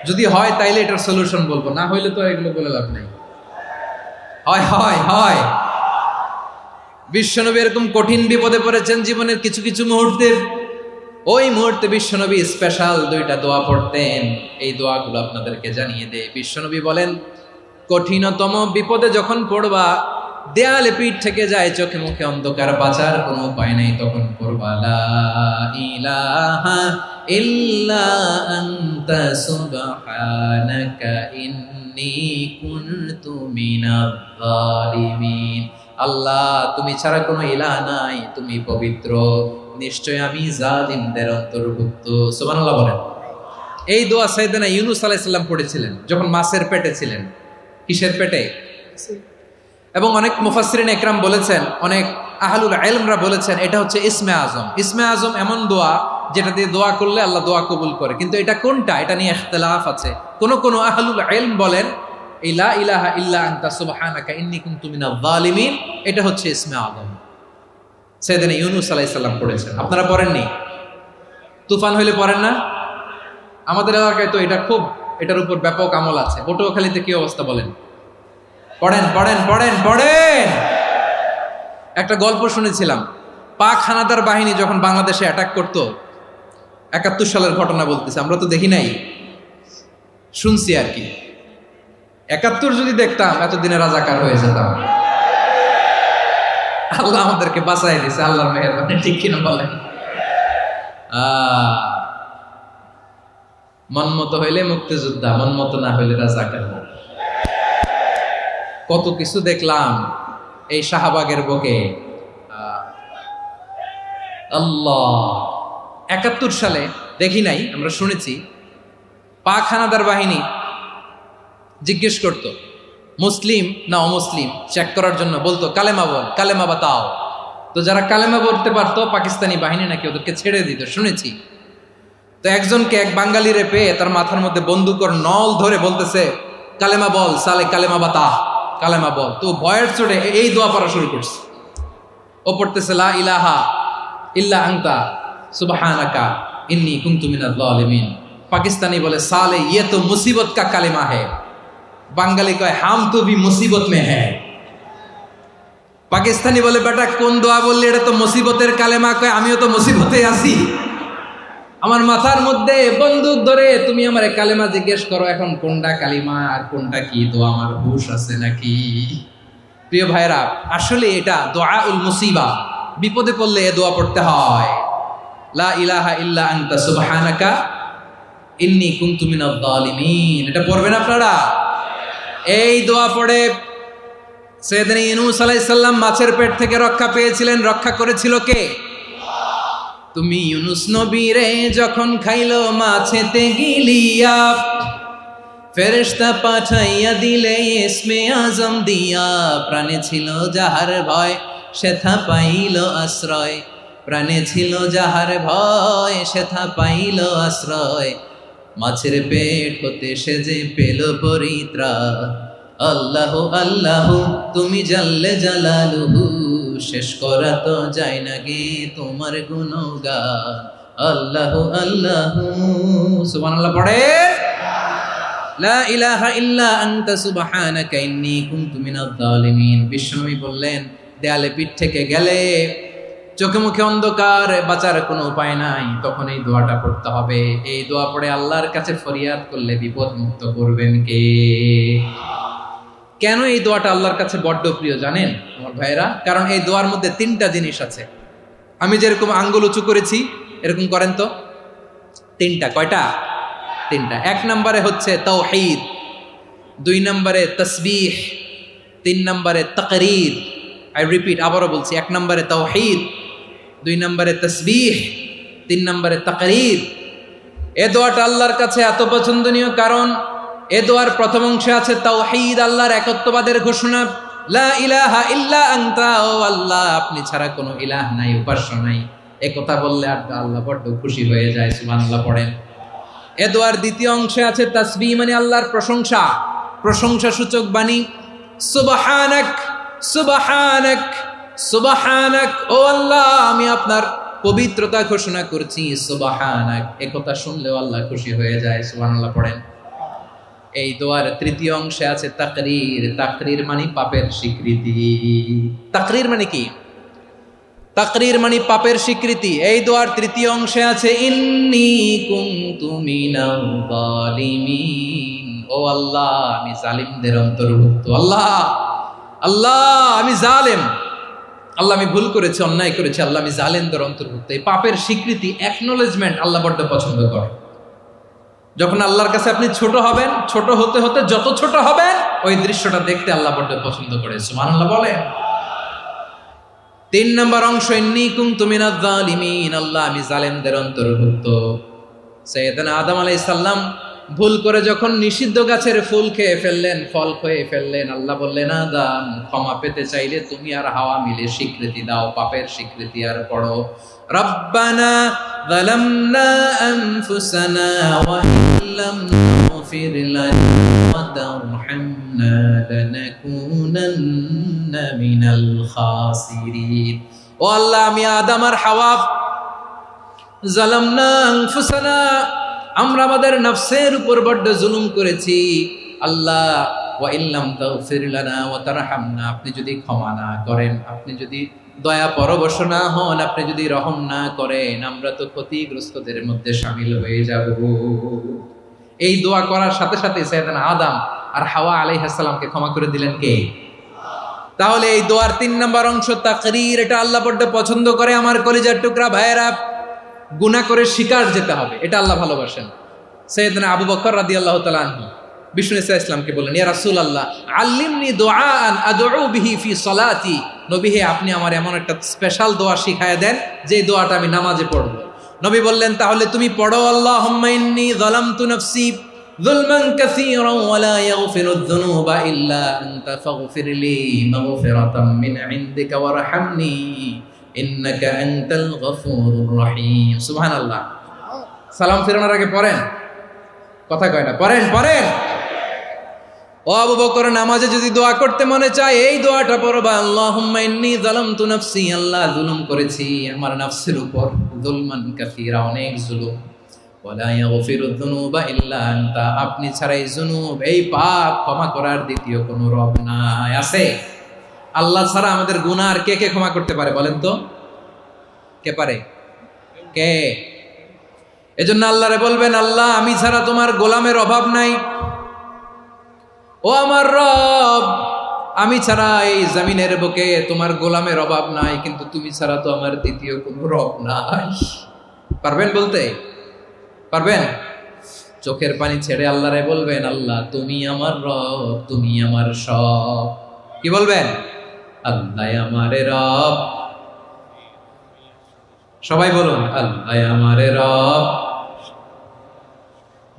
Speaker 1: যদি হয় তাইলে এটার সলিউশন বলবো, না হইলে তো এগুলো বলে লাভ নাই। হয় হয় হয় বিশ্বনবী এরকম কঠিন বিপদে পড়েছেন জীবনের কিছু কিছু মুহূর্তে। ওই মুহূর্তে বিশ্বনবী স্পেশাল 2টা দোয়া পড়তেন। এই দোয়াগুলো আপনাদেরকে জানিয়ে দেয়। বিশ্বনবী বলেন, কঠিনতম বিপদে যখন পড়বা, দেয়ালে পিঠ থেকে যায়, চোখে মুখে অন্ধকার, বাঁচার কোনো উপায় নাই, তখন পড়বা লা ইলাহা ইল্লা আনতা সুবহানাকা ইন্নী কুনতু মিনাজ জালিমিন। আল্লাহ, তুমি ছাড়া কোনো ইলাহ নাই, তুমি পবিত্র, নিশ্চয় আমি জালিমদের অন্তর্ভুক্ত। সুবহানাল্লাহ বলেন। এই দোয়া সাইয়েদনা ইউনূস আলাইহিস সালাম পড়েছিলেন যখন মাছের পেটে ছিলেন। কিসের পেটে? এবং অনেক মুফাসসিরিন ইকরাম বলেছেন, অনেক আহলুল ইলমরা বলেছেন, এটা হচ্ছে ইসমে আজম। ইসমে আজম এমন দোয়া যেটা দিয়ে দোয়া করলে আল্লাহ দোয়া কবুল করে, কিন্তু এটা কোনটা, এটা নিয়ে ইখতিলাফ আছে। কোন আহলুল ইলম বলেন এই লা ইলাহা ইল্লা আনতা সুবহানাকা ইন্নী কুনতু মিনাজ জালিমিন, এটা হচ্ছে ইসমে আজম। সাইয়েদনা ইউনূস আলাইহিস সালাম পড়েছেন। আপনারা পড়েননি? তুফান হইলে পড়েন না? আমাদের এলাকায় তো এটা খুব, এটার উপর ব্যাপক আমল আছে। পটুয়াখালীতে কি অবস্থা বলেন? পড়েন পড়েন পড়েন পড়েন। একটা গল্প শুনেছিলাম, পাক হানাদার বাহিনী যখন বাংলাদেশে অ্যাটাক করত, 71 সালের ঘটনা বলতেছে, আমরা তো দেখি নাই, শুনছি আর কি। 71 যদি দেখতাম এতদিনে রাজাকার হয়ে যেতাম। আল্লাহ আমাদেরকে বাঁচাই দিয়েছে, আল্লাহর মেহেরবানি, ঠিক কিনা বলেন? মন মতো হইলে মুক্তিযোদ্ধা, মন মতো না হইলে রাজাকার। কত কিছু দেখলাম এই শাহবাগের বুকে। আল্লাহ, 71 সালে দেখি নাই, আমরা শুনেছি পাক হানাদার বাহিনী জিজ্ঞেস করত মুসলিম না অমুসলিম চেক করার জন্য, বলতো কালেমা বল, কালেমা বাতাও। তো যারা কালেমা বলতে পারতো পাকিস্তানি বাহিনী নাকি ওদেরকে ছেড়ে দিত, শুনেছি। তো একজনকে, এক বাঙালিরে পেয়ে তার মাথার মধ্যে বন্দুকর নল ধরে বলতেছে কালেমা বল সালে, কালেমা বাতা, কালেমা বল। তো ভয়ের চোটে এই দোয়া পড়া শুরু করছে। ও পড়তেছে লা ইলাহা ইল্লা আনতা সুবহানাকা ইন্নী কুনতু মিনাজ জালিমিন। পাকিস্তানি বলে সালে ইয়ে তো মুসিবত কা কালেমা है। বাঙালি কয় হাম তো ভি মুসিবত মে হ্যায়। পাকিস্তানি বলে বেটা কোন দোয়া বললি, এটা তো মুসিবতের কালেমা। কয় আমিও তো মুসিবতে আছি, আমার মাথার মধ্যে বন্দুক ধরে তুমি আমার কালেমা জিজ্ঞেস করো, এখন কোনটা কালিমা আর কোনটা কি, তো আমার হুশ আছে নাকি? প্রিয় ভাইরা, আসলে এটা দুআউল মুসিবা, বিপদে পড়লে এ দোয়া পড়তে হয়, লা ইলাহা ইল্লা আনতা সুবহানাকা ইন্নী কুনতু মিনাজ জালিমিন। এটা পড়বেন আপনারা। এই দোয়া পড়ে সাইয়েদনা ইউনূস আলাইহিস সালাম মাছের পেট থেকে রক্ষা পেয়েছিলেন। রক্ষা করেছিল কে? তুমি ইউনূস নবী রে যখন খাইলো মাছেতে গিলিয়া, ফেরেশতা পাঠাইয়া দিলে ইসমে আজম দিয়া, প্রাণে ছিল যাহার ভয় সেথা পাইল আশ্রয়, প্রাণে ছিল যাহার ভয় সেথা পাইল আশ্রয়, মাছের পেট হতে সে যে পেল পরিত্রাণ। আল্লাহ আল্লাহ তুমি জাল্লে জালালুহু, শেষ করা তো যায় না গে তোমার গুণগান। আল্লাহ আল্লাহ, সুবহানাল্লাহ পড়ে। লা ইলাহা ইল্লা আনতা সুবহানাকা ইন্নী কুনতু মিনাজ জালিমিন। বিশ্বনবী বললেন, দেয়ালে পিঠ থেকে গেলে, চোখে মুখে অন্ধকার, বাঁচার কোনো উপায় নাই, তখন এই দোয়াটা পড়তে হবে। এই দোয়া পড়ে আল্লাহর কাছে ফরিয়াদ করলে বিপদ মুক্ত করবেন কে? কেন এই দোয়াটা আল্লাহর কাছে বড্ড প্রিয় জানেন আমার ভাইরা? কারণ এই দোয়ার মধ্যে তিনটা জিনিস আছে। আমি যেরকম আঙ্গুল উঁচু করেছি এরকম করেন তো। তিনটা। কয়টা? তিনটা। এক নম্বরে হচ্ছে তাওহীদ, দুই নম্বরে তাসবিহ, তিন নম্বরে তাকরীর। আই রিপিট, আবারও বলছি, এক নম্বরে তাওহীদ, দুই নম্বরে তাসবিহ, তিন নম্বরে তাকরীর। এ দোয়াটা আল্লাহর কাছে এত পছন্দনীয় কারণ এ দোয়ার প্রথম অংশে আছে তাওহীদ, আল্লাহর একত্ববাদের ঘোষণা। লা ইলাহা ইল্লা আনতা, ও আল্লাহ আপনি ছাড়া কোনো ইলাহ নাই, উপাস্য নাই। এ কথা বললে আর আল্লাহ বড্ড খুশি হয়ে যায়, সুবহানাল্লাহ পড়েন। এ দোয়ার দ্বিতীয় অংশে আছে তাসবিহ, মানে আল্লাহর প্রশংসা, প্রশংসা সূচক বাণী। সুবহানাক সুবহানাক সুবহানাক, ও আল্লাহ আমি আপনার পবিত্রতা ঘোষণা করছি, সুবহানাক। এ কথা শুনলেও আল্লাহ খুশি হয়ে যায়, সুবহানাল্লাহ পড়েন। এই দোয়ার তৃতীয় অংশে আছে তাকরীর, তাকরীর মানে পাপের স্বীকৃতি। তাকরীর মানে কি? তাকরীর মানে পাপের স্বীকৃতি। এই দোয়ার তৃতীয় অংশে আছে ইন্নী কুনতু মিনাল জালিমিন, ও আল্লাহ আমি জালিমদের অন্তর্ভুক্ত। আল্লাহ আল্লাহ আমি জালেম, আল্লাহ আমি ভুল করেছি, অন্যায় করেছি, আল্লাহ আমি জালেমদের অন্তর্ভুক্ত। এই পাপের স্বীকৃতি, অ্যাকনোলেজমেন্ট আল্লাহ বড্ড পছন্দ করে। যখন আল্লাহর কাছে আপনি ছোট হবেন, ছোট হতে হতে যত ছোট হবেন ওই দৃশ্যটা দেখতে আল্লাহ বড্ড পছন্দ করে, সুবহানাল্লাহ বলে। তিন নম্বর অংশ ইন্নী কুনতু মিনাজ জালিমিন, আল্লাহ আমি জালেমদের অন্তর্ভুক্ত। সাইয়েদনা আদম আলাইহিস সালাম ভুল করে যখন নিষিদ্ধ গাছের ফুল খেয়ে ফেললেন, ফল খেয়ে ফেললেন, আল্লাহ বললেন আদম ক্ষমা পেতে চাইলে তুমি আর হাওয়া মিলে স্বীকৃতি দাও, পাপের স্বীকৃতি আর পড়ো, রব্বানা যালামনা আনফুসানা ওয়া ইল্লাম তাগফির লানা ওয়া তারহামনা লানাকুনান্না মিনাল খাসিরিন। ও আল্লাহ আমি আদম আর হাওয়া, যালামনা আনফুসানা আমরা আমাদের নফসের উপর বড্ড জুলুম করেছি, আল্লাহ ওয়া ইল্লাম তাগফির লানা ওয়া তারহামনা, আপনি যদি ক্ষমা না করেন, আপনি যদি দয়া পরবশ না হন, আপনি যদি রহম না করেন, আমরা তো ক্ষতিগ্রস্তদের মধ্যে শামিল হয়ে যাব। এই দোয়া করার সাথে সাথে সাইয়েদনা আদম আর হাওয়া আলাইহিস সালামকে ক্ষমা করে দিলেন কে? তাহলে এই দোয়ার তিন নম্বর অংশ তাকরীর, এটা আল্লাহ বড্ড পছন্দ করে। আমার কলিজার টুকরা ভাইয়েরা, গুনাহ করে শিকার যেতে হবে, এটা আল্লাহ ভালোবাসেন। সাইয়েদনা আবু বকর রাদিয়াল্লাহু তাআলা আনহু বিষ্ণু ইসা ইসলামকে বললেন, ইয়া রাসূলুল্লাহ আল্লিমনি দুআআন আদউ বিহি ফি সলাতি, নবী হে আপনি আমার এমন একটা স্পেশাল দোয়া শিখায়া দেন যে দোয়াটা আমি নামাজে পড়ব। নবী বললেন, তাহলে তুমি পড়ো, আল্লাহুম্মা ইন্নী যালামতু নাফসি যুলমান কাসীরান ওয়া লা ইয়াগফিরুয যুনুবা ইল্লা আনতা ফাগফিরলি মাগফিরাতাম মিন ইনদিকা ওয়ারহামনি ইন্নাকা আনতাল গফুরুর রহিম। সুবহানাল্লাহ। সালাম ফেরানোর আগে পড়েন, কথা কয় না, পড়েন পড়েন। ও আবু বকর, নামাজে যদি দোয়া করতে মনে চায় এই দোয়াটা পড়বা, আল্লাহুম্মা ইন্নী যালামতু নাফসি, আল্লাহ জুলুম করেছি আমার নফসের উপর, যুলমান কাসীরা অনেক জুলুম, ওয়া লা ইয়াগফিরুয যুনুবা ইল্লা আনতা, আপনি ছাড়া এই জুনুব, এই পাপ ক্ষমা করার দ্বিতীয় কোনো রব নাই। আছে? আল্লাহ ছাড়া আমাদের গুনাহ আর কে কে ক্ষমা করতে পারে বলেন তো? কে পারে? কে? এজন্য আল্লাহরে বলবেন, আল্লাহ আমি ছাড়া তোমার গোলামের অভাব নাই, ও আমার রব আমি ছাড়া এই জমিনের বুকে তোমার গোলামের অভাব নাই, কিন্তু তুমি ছাড়া তো আমার দ্বিতীয় কোনো রব নাই। পারবেন বলতে? পারবেন? চোখের পানি ছেড়ে আল্লাহরে বলবেন, আল্লাহ তুমি আমার রব, তুমি আমার সব। কি বলবেন? আল্লাহ আমারে রব, সবাই বলুন আল্লাহ আমারে রব,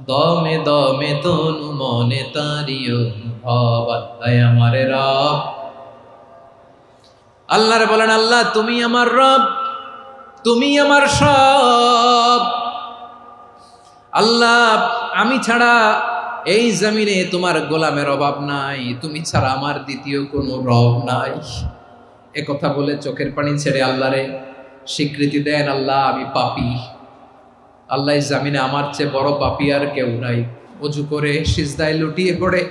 Speaker 1: দমে দমে তনু মনে তারি অনুভব, আল্লাহ আমার রব। আল্লাহরে বলেন, আল্লাহ তুমি আমার রব, তুমি আমার সব। আল্লাহ আমি ছাড়া এই জমিনে তোমার গোলামের অভাব নাই, তুমি ছাড়া আমার দ্বিতীয় কোনো রব নাই। এ কথা বলে চোখের পানি ছেড়ে আল্লাহরে স্বীকৃতি দেন, আল্লাহ আমি পাপী, আল্লাহ এই জমিনে আমার চেয়ে বড় পাপী আর কেউ নাই। অজু করে সিজদায় লুটিয়ে পড়ে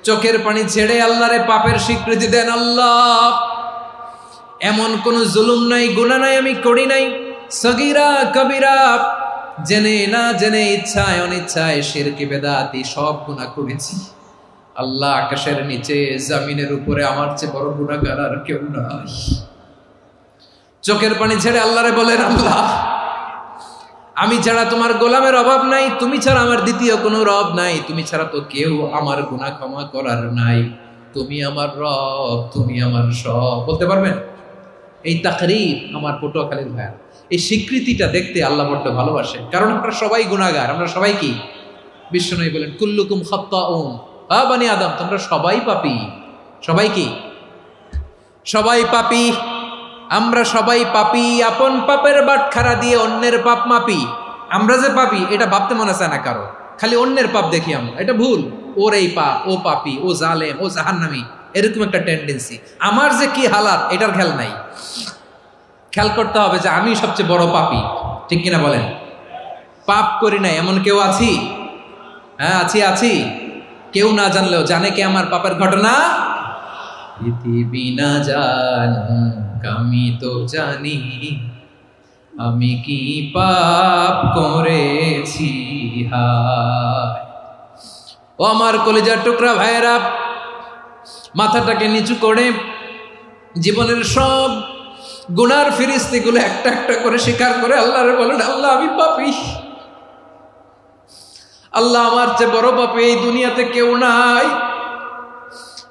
Speaker 1: চোখের পানি ছেড়ে আল্লাহরে পাপের স্বীকৃতি দেন, আল্লাহ এমন কোন জুলুম নাই, গুনাহ নাই আমি করি নাই, সগীরা কবিরা, জেনে না জেনে, ইচ্ছায় অনিচ্ছায়, শিরকি বেদাতি সব গুনাহ করেছি। আল্লাহ আকাশের নিচে জমিনের উপরে আমার চেয়ে বড় গুনাহগার আর কেউ নাই। চোখের পানি ছেড়ে আল্লাহরে বলেন, আল্লাহ আমি ছাড়া তোমার গোলামের অভাব নাই, তুমি ছাড়া আমার দ্বিতীয় কোনো রব নাই, তুমি ছাড়া তো কেউ আমার গুনাহ ক্ষমা করার নাই, তুমি আমার রব, তুমি আমার সব। বলতে পারবেন? এই তাকরীর আমার পটুয়াখালীর ভাইয়া, এই স্বীকৃতিটা দেখতে আল্লাহ বড্ড ভালোবাসে, কারণ আমরা সবাই গুনাহগার। আমরা সবাই কি? বিশ্বনবী বলেন, কুল্লুকুম খাত্তাউন, বানি আদম তোমরা সবাই পাপী। সবাই কি? সবাই পাপী। আমরা সবাই পাপী, আপন পাপের বাটখারা দিয়ে অন্যের পাপ মাপি। আমরা যে পাপী এটা ভাবতে মনে চায় না কারো, খালি অন্যের পাপ দেখি আমরা, এটা ভুল। ওর এই পাপ, ও পাপী, ও জালেম, ও জাহান্নামী, এরকম একটা টেন্ডেন্সি। আমার যে কি হালাত এটার খেয়াল নাই। খেয়াল করতে হবে যে আমি সবচেয়ে বড় পাপী, ঠিক কিনা বলেন? পাপ করি নাই এমন কেউ আছি? হ্যাঁ আছি। কেউ না জানলেও জানে কে আমার পাপের ঘটনা? পৃথিবী না জানুক আমি তো জানি, আমি কি পাপ করেছি হায়। ও আমার কলিজার টুকরা ভাইয়েরা, মাথাটাকে নিচু করে জীবনের সব গুনার ফিরিস্তিগুলো একটা একটা করে স্বীকার করে আল্লাহরে বলেন, আল্লাহ আমি পাপী, আল্লাহ আমার চেয়ে বড় পাপী এই দুনিয়াতে কেউ নাই,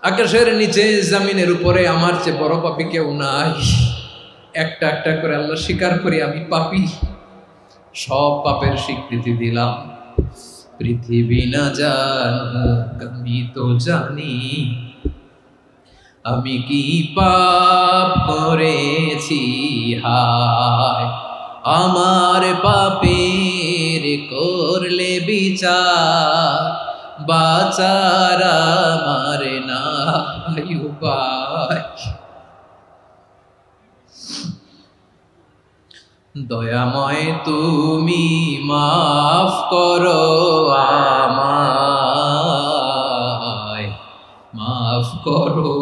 Speaker 1: আকাশের নিচে জমিনের উপরে আমার চেয়ে বড় পাপী কেউ নাই। একটা একটা করে আল্লাহ স্বীকার করি আমি পাপী, সব পাপের স্বীকৃতি দিলাম। পৃথিবী না জানুক আমি তো জানি, আমি কি পাপ করেছি হায়। আমার পাপের করলে বিচার, বাচার আমার নাই উপায়। দয়াময় তুমি মাফ করো আমায়, মাফ করো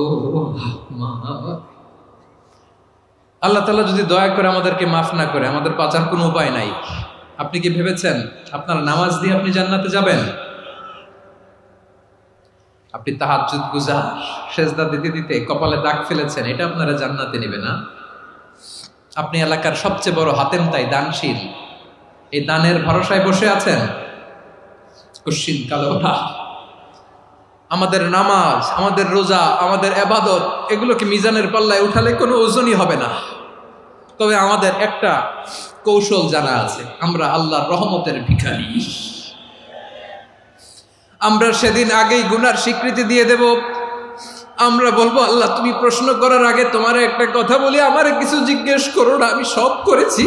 Speaker 1: আমায়। আল্লাহ তাআলা যদি দয়া করে আমাদেরকে মাফ না করে, আমাদের বাঁচার কোনো উপায় নাই। আপনি কি ভেবেছেন আপনার নামাজ দিয়ে আপনি জান্নাতে যাবেন? আপনি তাহাজ্জুদ গুজার, সেজদা দিতে দিতে কপালে দাগ ফেলেছেন, এটা আপনারা জান্নাতে নেবে না? আপনি এলাকার সবচেয়ে বড় হাতেম তাই দানশীল, এই দানের ভরসায় বসে আছেন, কুশ্চিন কালো না। আমাদের নামাজ, আমাদের রোজা, আমাদের ইবাদত, এগুলোকে মিজানের পাল্লায় উঠালে কোনো ওজনই হবে না। তবে আমাদের একটা কৌশল জানা আছে, আমরা আল্লাহর রহমতের ভিখারি। আমরা সেদিন আগেই গুনার স্বীকৃতি দিয়ে দেব। আমরা বলবো, আল্লাহ তুমি প্রশ্ন করার আগে তোমার একটা কথা বলি, আমারে কিছু জিজ্ঞেস করো না, আমি সব করেছি।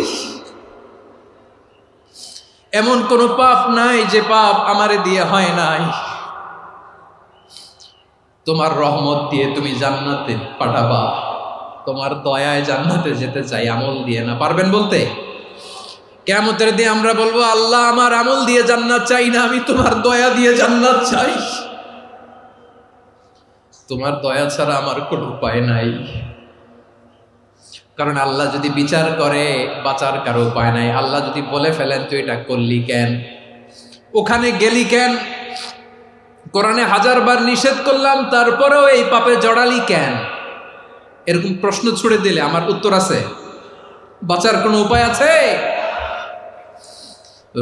Speaker 1: এমন কোন পাপ নাই যে পাপ আমারে দিয়ে হয় নাই। তোমার রহমত দিয়ে তুমি জান্নাতে পাঠাবা, তোমার দয়ায় জান্নাতে যেতে চাই, আমল দিয়ে না। পারবেন বলতে? কিয়ামতের দিন আমরা বলবো, আল্লাহ আমার আমল দিয়ে জান্নাত চাই না, আমি তোমার দয়া দিয়ে জান্নাত চাই। তোমার দয়া ছাড়া আমার কোনো উপায় নাই। কারণ আল্লাহ যদি বিচার করে বাঁচার কারো উপায় নাই। আল্লাহ যদি বলে ফেলেন তুই এটা করলি কেন, ওখানে গেলি কেন, কোরআনে 1000 বার নিষেধ করলাম তারপরেও এই পাপে জড়ালি কেন, এরকম প্রশ্ন ছুড়ে দিলে আমার উত্তর আছে? বাঁচার কোনো উপায় আছে?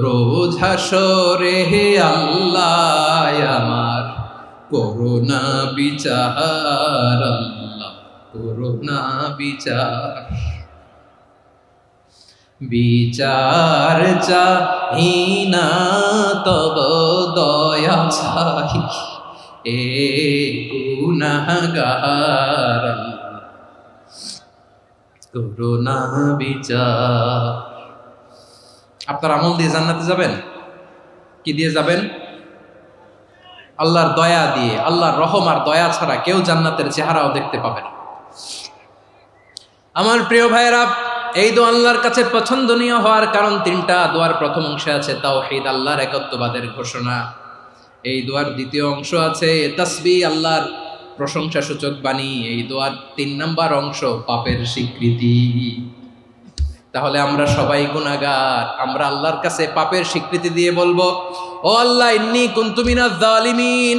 Speaker 1: রোজ হাসরে হে আল্লাহ আমার করুণা বিচার, আল্লাহ করুণা বিচার। বিচার চাহি না তব দয়া চাহি এ গুনাহগার করুণা বিচার। আপনার আমল দিয়ে জান্নাতে যাবেন? কি দিয়ে যাবেন? আল্লাহর দয়া দিয়ে। আল্লাহর রহম আর দয়া ছাড়া কেউ জান্নাতের চেহারাও দেখতে পাবে না। আমার প্রিয় ভাইয়েরা, এই দোয়া আল্লাহর কাছে পছন্দনীয় হওয়ার কারণ তিনটা। দোয়ার প্রথম অংশে আছে তাওহীদ, আল্লাহর একত্ববাদের ঘোষণা। এই দোয়ার দ্বিতীয় অংশ আছে তাসবিহ, আল্লাহর প্রশংসা সূচক বাণী। এই দোয়ার ৩ নম্বর অংশ পাপের স্বীকৃতি। তাহলে আমরা সবাই গুনাহগার। আমরা আল্লাহর কাছে পাপের স্বীকৃতি দিয়ে বলবো, ও আল্লাহ, ইন্নী কুনতু মিনাজ জালিমিন।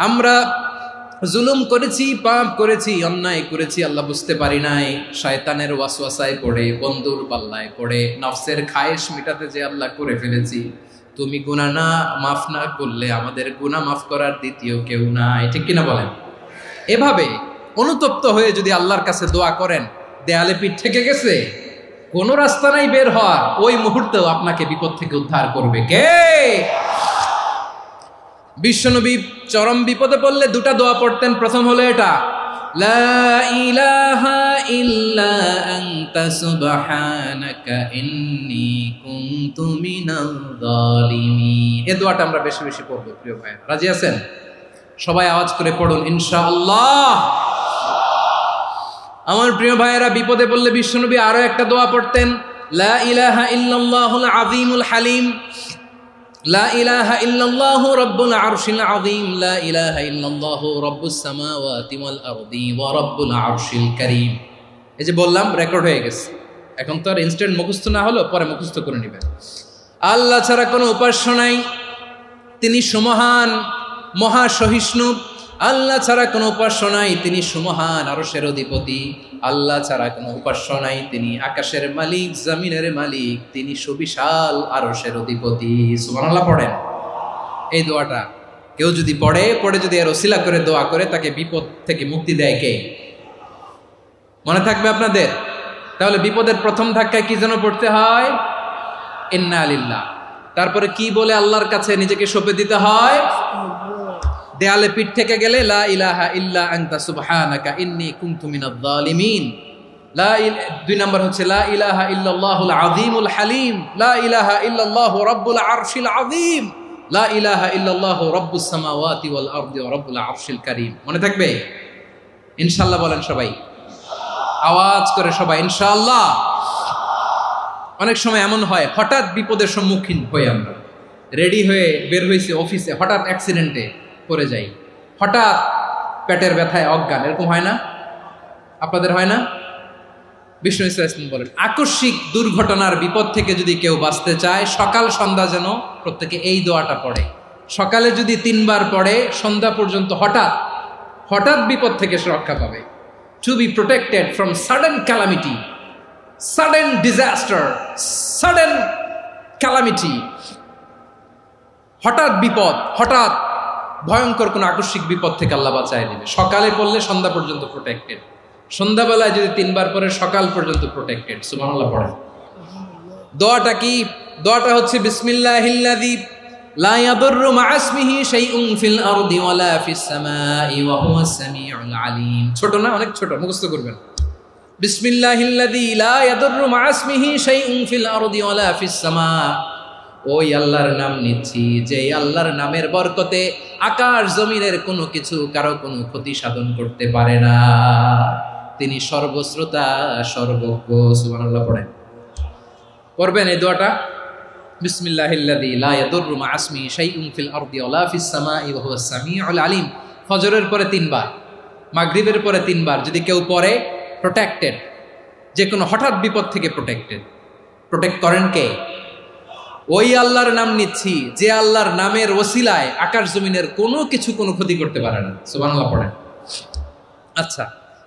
Speaker 1: আমরা জুলুম করেছি, পাপ করেছি, অন্যায় করেছি, আল্লাহ বুঝতে পারি নাই। শয়তানের ওয়াসওয়াসায় পড়ে, বন্ধুর পাল্লায় পড়ে, নফসের খায়েশ মিটাতে যে আল্লাহ করে ফেলেছি। তুমি গুনাহ না মাফ না করলে আমাদের গুনাহ মাফ করার দ্বিতীয় কেউ নাই। ঠিক কিনা বলেন? এভাবে অনুতপ্ত হয়ে যদি আল্লাহর কাছে দোয়া করেন, দেয়ালে পিঠ থেকে গেছে, কোনো রাস্তা নাই বের হওয়ার, ওই মুহূর্তেও আপনাকে বিপদ থেকে উদ্ধার করবে কে? বিশ্বনবী চরম বিপদে পড়লে দুটা দোয়া পড়তেন। প্রথম হলো এটা, লা ইলাহা ইল্লা আনতা সুবহানাকা ইন্নী কুনতু মিনাল জালিমিন। এই দোয়াটা আমরা বেশি বেশি পড়ব প্রিয় ভাইরা। রাজি আছেন? সবাই আওয়াজ করে পড়ুন ইনশাআল্লাহ। আমার প্রিয় ভাইয়েরা, বিপদে পড়লে বিশ্বনবী আরো একটা দোয়া পড়তেন, লা ইলাহা ইল্লাল্লাহুল আযীমুল হালিম, লা ইলাহা ইল্লাল্লাহু রাব্বুল আরশিল আযীম, লা ইলাহা ইল্লাল্লাহু রাব্বুস সামাওয়াতি ওয়াল আরদি ওয়া রাব্বুল আরশিল কারীম। এই যে বললাম, রেকর্ড হয়ে গেছে। এখন তো আর ইনস্ট্যান্ট মুখস্থ না হলো, পরে মুখস্থ করে নেবেন। আল্লাহ ছাড়া কোনো উপাস্য নাই, তিনি সুমহান, মহা সহিষ্ণু। আল্লাহ ছাড়া কোনো উপাস্য নাই, তিনি সুমহান, আরশের অধিপতি। আল্লাহ ছাড়া কোনো উপাস্য নাই, তিনি আকাশের মালিক, জমিনের মালিক, তিনি সুবিশাল আরশের অধিপতি। সুবহানাল্লাহ পড়েন। এই দোয়াটা কেউ যদি পড়ে যদি এর ওসিলা করে দোয়া করে, তাকে বিপদ থেকে মুক্তি দেয় কে? মনে থাকবে আপনাদের? তাহলে বিপদের প্রথম ধাক্কায় কি যেন পড়তে হয়? ইন্না লিল্লাহ। তারপরে কি বলে আল্লাহর কাছে নিজেকে সঁপে দিতে হয়? দেয়ালে পিঠ থেকে গেলে লা ইলাহা ইল্লা আনতা সুবহানাকা ইন্নী কুনতু মিনাজ জালিমিন। দুই নম্বর হচ্ছে লা ইলাহা ইল্লাল্লাহুল আযীমুল হালিম, লা ইলাহা ইল্লাল্লাহু রাব্বুল আরশিল আযীম, লা ইলাহা ইল্লাল্লাহু রাব্বুস সামাওয়াতি ওয়াল আরদি ওয়া রাব্বুল আরশিল কারীম। মনে থাকবে? ইনশাআল্লাহ বলেন সবাই, আওয়াজ করে সবাই ইনশাআল্লাহ। অনেক সময় এমন হয়, হঠাৎ বিপদের সম্মুখীন হই আমরা, রেডি হয়ে বের হয়েছে অফিসে, হঠাৎ অ্যাক্সিডেন্টে পড়ে যাই, হঠাৎ পেটের ব্যথায় অজ্ঞান। এরকম হয় না? আপনাদের হয় না? বিষ্ণু ইসলাম বলেন, আকস্মিক দুর্ঘটনার বিপদ থেকে যদি কেউ বাঁচতে চায়, সকাল সন্ধ্যা যেন প্রত্যেকে এই দোয়াটা পড়ে। সকালে যদি 3 বার পড়ে, সন্ধ্যা পর্যন্ত হঠাৎ বিপদ থেকে সে রক্ষা পাবে। To be protected from sudden calamity, sudden disaster, sudden calamity. হঠাৎ বিপদ, হঠাৎ ভয়ঙ্কর কোন আকস্মিক বিপদ থেকে আল্লাহ বাঁচায় দিবে। সকালে পড়লে সন্ধ্যা পর্যন্ত প্রোটেক্টেড, সন্ধ্যাবেলায় যদি 3 বার পরে সকাল পর্যন্ত প্রোটেক্টেড। সুবহানাল্লাহ পড়েন। দোয়াটা কি? দোয়াটা হচ্ছে বিসমিল্লাহিল্লাযী লা ইয়াদুররু মা ইসমিহি শাইউন ফিল আরদি ওয়ালা ফিস সামাই ওয়া হুয়াস সামিউল আলিম। ছোট না? অনেক ছোট, মুখস্থ করবেন। বিসমিল্লাহিল্লাযী লা ইয়াদুররু মা ইসমিহি শাইউন ফিল আরদি ওয়ালা ফিস সামা। ওই আল্লাহর নাম নিচ্ছি, যে আল্লাহর নামের বরকতে আকাশ জমিনের কোনো কিছু কারো কোনো ক্ষতি সাধন করতে পারে না। তিনি সর্বশ্রোতা, সর্বজ্ঞ। সুবহানাল্লাহ পড়েন। পড়বেন এই দোয়াটা, বিসমিল্লাহিল্লাযী লা ইয়াদুররু মা ইসমিহি শাইউন ফিল আরদি ওয়ালা ফিস সামাই ওয়া হুয়াস সামিউল আলিম। ফজরের পরে 3 বার, মাগরিবের পরে 3 বার যদি কেউ পড়ে, প্রোটেক্টেড। যে কোনো হঠাৎ বিপদ থেকে প্রোটেক্ট করেন কে? ওই আল্লাহর নাম নিচ্ছি, যে আল্লাহর নামের ওসিলায় আকাশ জমিনের কোনো কিছু কোনো ক্ষতি করতে পারে না। সুবহানাল্লাহ পড়েন। আচ্ছা,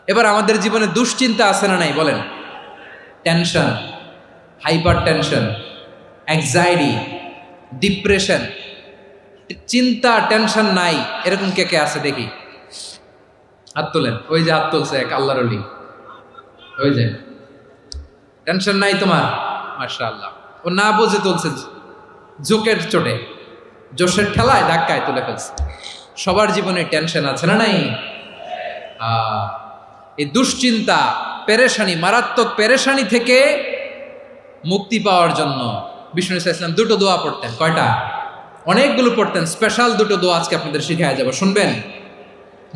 Speaker 1: এবার আমাদের জীবনে দুশ্চিন্তা আছে না নাই বলেন? Tension, hyper tension, anxiety, depression, চিন্তা, টেনশন নাই, এরকম কে কে আছে দেখি? হাত তোলেন। ওই যে হাত তুলছে এক আল্লাহর ওলি, ওই যে টেনশন নাই তোমার, মাশাআল্লাহ। ও না বুঝে তুলছে, ঝোঁকের চোটে, জোশের ঠেলায় ধাক্কায় তুলে ফেলছে। সবার জীবনে টেনশন আছে না নাই? এই দুশ্চিন্তা, পেরেশানি, মারাত্মক পেরেশানি থেকে মুক্তি পাওয়ার জন্য বিষ্ণু ইসলাম দুটো দোয়া পড়তেন। কয়টা? অনেকগুলো পড়তেন। স্পেশাল দুটো দোয়া আজকে আপনাদের শিখায় যাব, শুনবেন